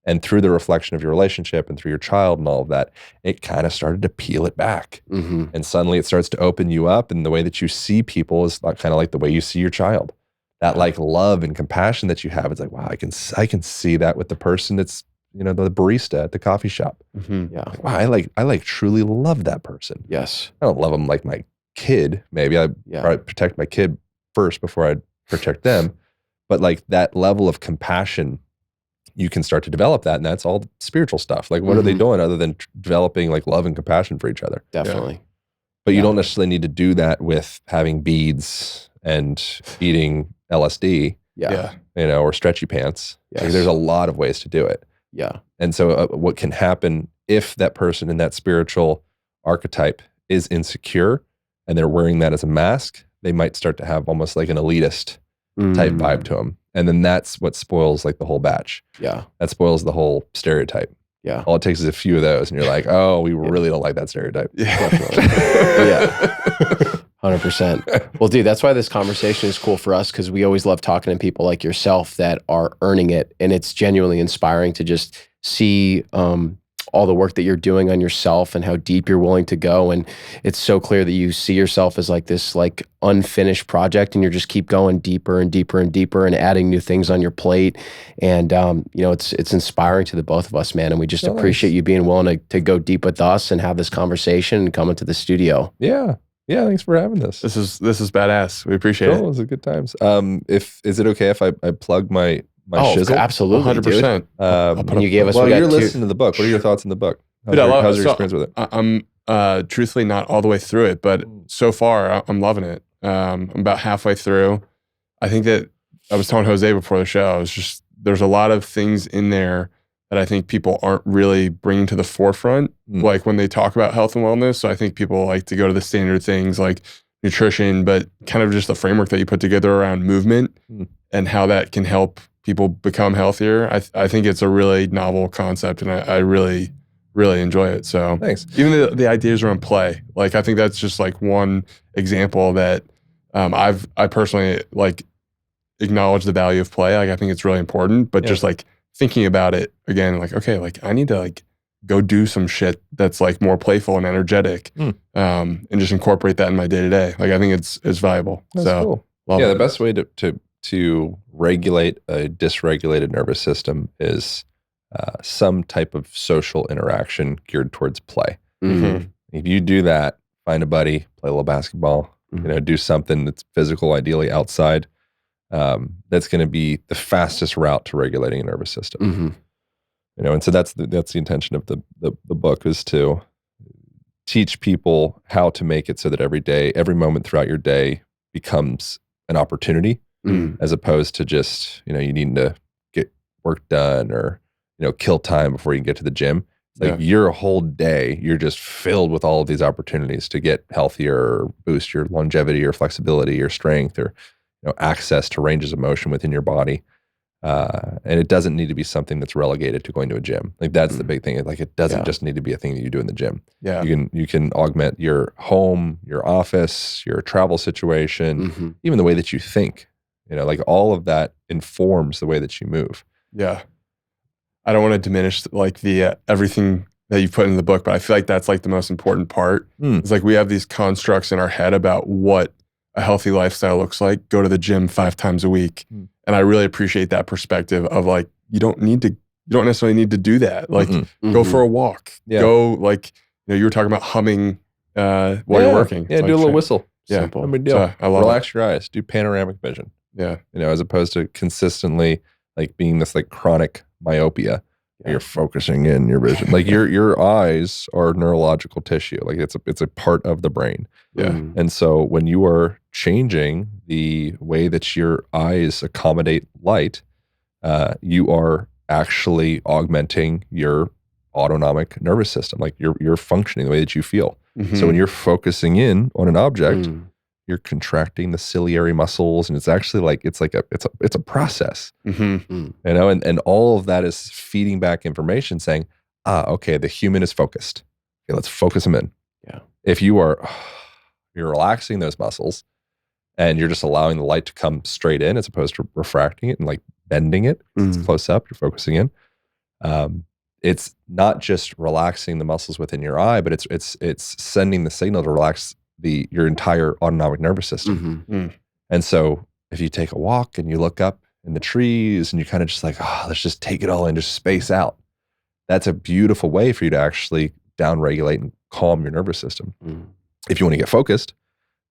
And through the reflection of your relationship and through your child and all of that, it kind of started to peel it back. Mm-hmm. And suddenly it starts to open you up. And the way that you see people is kind of like the way you see your child. That like love and compassion that you have. It's like, wow, I can see that with the person that's, you know, the barista at the coffee shop. Mhm. Yeah. Like, wow, I like truly love that person. Yes. I don't love them like my kid. Maybe I'd probably protect my kid first before I'd protect them. But like that level of compassion, you can start to develop that. And that's all spiritual stuff. Like, what are they doing other than developing like love and compassion for each other? Definitely. But you don't necessarily need to do that with having beads and eating LSD, Yeah. you know, or stretchy pants. Like, Yes. there's a lot of ways to do it. Yeah. And so what can happen if that person in that spiritual archetype is insecure and they're wearing that as a mask, they might start to have almost like an elitist type vibe to them. And then that's what spoils like the whole batch. Yeah. That spoils the whole stereotype. Yeah. All it takes is a few of those and you're like, oh, we really don't like that stereotype. Yeah. 100%. Well, dude, that's why this conversation is cool for us, because we always love talking to people like yourself that are earning it. And it's genuinely inspiring to just see all the work that you're doing on yourself and how deep you're willing to go. And it's so clear that you see yourself as like this like unfinished project, and you just keep going deeper and deeper and deeper and adding new things on your plate. And, you know, it's inspiring to the both of us, man. And we just appreciate you being willing to go deep with us and have this conversation and come into the studio. Yeah. Yeah. Thanks for having this. This is badass. We appreciate Cool. It was a good times. Is it okay if I plug my shizzle? Absolutely, 100%. And you gave us. Well, we got you're two- listening to the book. What are your thoughts on the book? Dude, I love how's it. your experience with it? I'm truthfully not all the way through it, but so far I'm loving it. I'm about halfway through. I think that I was telling Jose before the show, there's a lot of things in there that I think people aren't really bringing to the forefront, like when they talk about health and wellness. So I think people like to go to the standard things like nutrition, but kind of just the framework that you put together around movement and how that can help people become healthier. I think it's a really novel concept, and I really really enjoy it. So Thanks. even the ideas around play, like I think that's just like one example that I personally like acknowledge the value of play. Like I think it's really important, but just like thinking about it again, like, okay, like I need to like go do some shit that's like more playful and energetic, and just incorporate that in my day to day. Like I think it's valuable. That's so cool. love Yeah, it. the best way to regulate a dysregulated nervous system is some type of social interaction geared towards play. Mhm. If you do that, find a buddy, play a little basketball, do something that's physical, ideally outside. That's going to be the fastest route to regulating a nervous system. And so that's the intention of the book, is to teach people how to make it so that every moment throughout your day becomes an opportunity, as opposed to just, you need to get work done or, kill time before you can get to the gym. Like your whole day, you're just filled with all of these opportunities to get healthier, or boost your longevity or flexibility or strength, or access to ranges of motion within your body. And it doesn't need to be something that's relegated to going to a gym. Like that's the big thing. Like it doesn't just need to be a thing that you do in the gym. Yeah. You can augment your home, your office, your travel situation, even the way that you think. Like all of that informs the way that you move. Yeah. I don't want to diminish like the everything that you put in the book, but I feel like that's like the most important part. It's like we have these constructs in our head about what a healthy lifestyle looks like. Go to the gym 5 times a week. And I really appreciate that perspective of like, you don't necessarily need to do that. Like go for a walk. Go like, you were talking about humming while you're working. Yeah, It's do a like, little whistle. Yeah. No big deal. So I love Relax your eyes. Do panoramic vision. Yeah. As opposed to consistently like being this like chronic myopia. You're focusing in your vision. Like your eyes are neurological tissue. Like it's a part of the brain. Yeah. And so when you are changing the way that your eyes accommodate light, you are actually augmenting your autonomic nervous system. Like you're functioning the way that you feel. So when you're focusing in on an object, you're contracting the ciliary muscles, and it's actually like it's a process. And all of that is feeding back information saying, okay, the human is focused. Okay, let's focus them in. Yeah. If you're relaxing those muscles and you're just allowing the light to come straight in as opposed to refracting it and like bending it, it's close up, you're focusing in. It's not just relaxing the muscles within your eye, but it's sending the signal to relax your entire autonomic nervous system. And so if you take a walk and you look up in the trees and you kind of just like, let's just take it all in, just space out. That's a beautiful way for you to actually downregulate and calm your nervous system. If you want to get focused,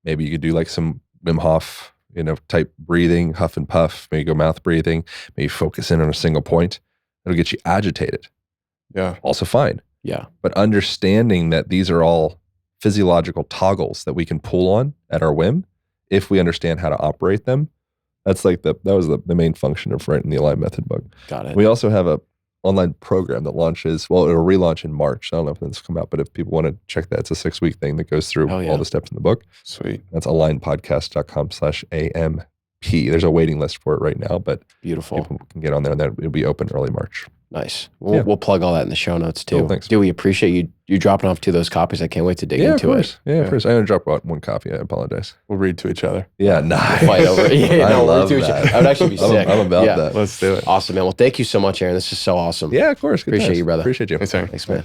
maybe you could do like some Wim Hof, type breathing, huff and puff, maybe go mouth breathing, maybe focus in on a single point. It'll get you agitated. Yeah. Also fine. Yeah. But understanding that these are all physiological toggles that we can pull on at our whim, if we understand how to operate them, that's like that was the main function of writing the Align Method book. Got it. We also have a online program that launches, it'll relaunch in March. I don't know if it's come out, but if people want to check that, it's a 6-week thing that goes through all the steps in the book. Sweet. That's alignpodcast.com/AMP. There's a waiting list for it right now, but Beautiful. people can get on there, and then it'll be open early March. Nice. We'll plug all that in the show notes too. Cool, thanks. Dude, we appreciate you dropping off 2 of those copies. I can't wait to dig Yeah, into of it. course. Yeah, of course. I'm going to drop out 1 copy. I apologize. We'll read to each other. Yeah, nice. Fight over it. Yeah, I love that. that. I would actually be sick. I'm about that. Let's do it. Awesome, man. Well, thank you so much, Aaron. This is so awesome. Yeah, of course. Good Appreciate times. you, brother. Appreciate you. Thanks, Aaron. Thanks, man.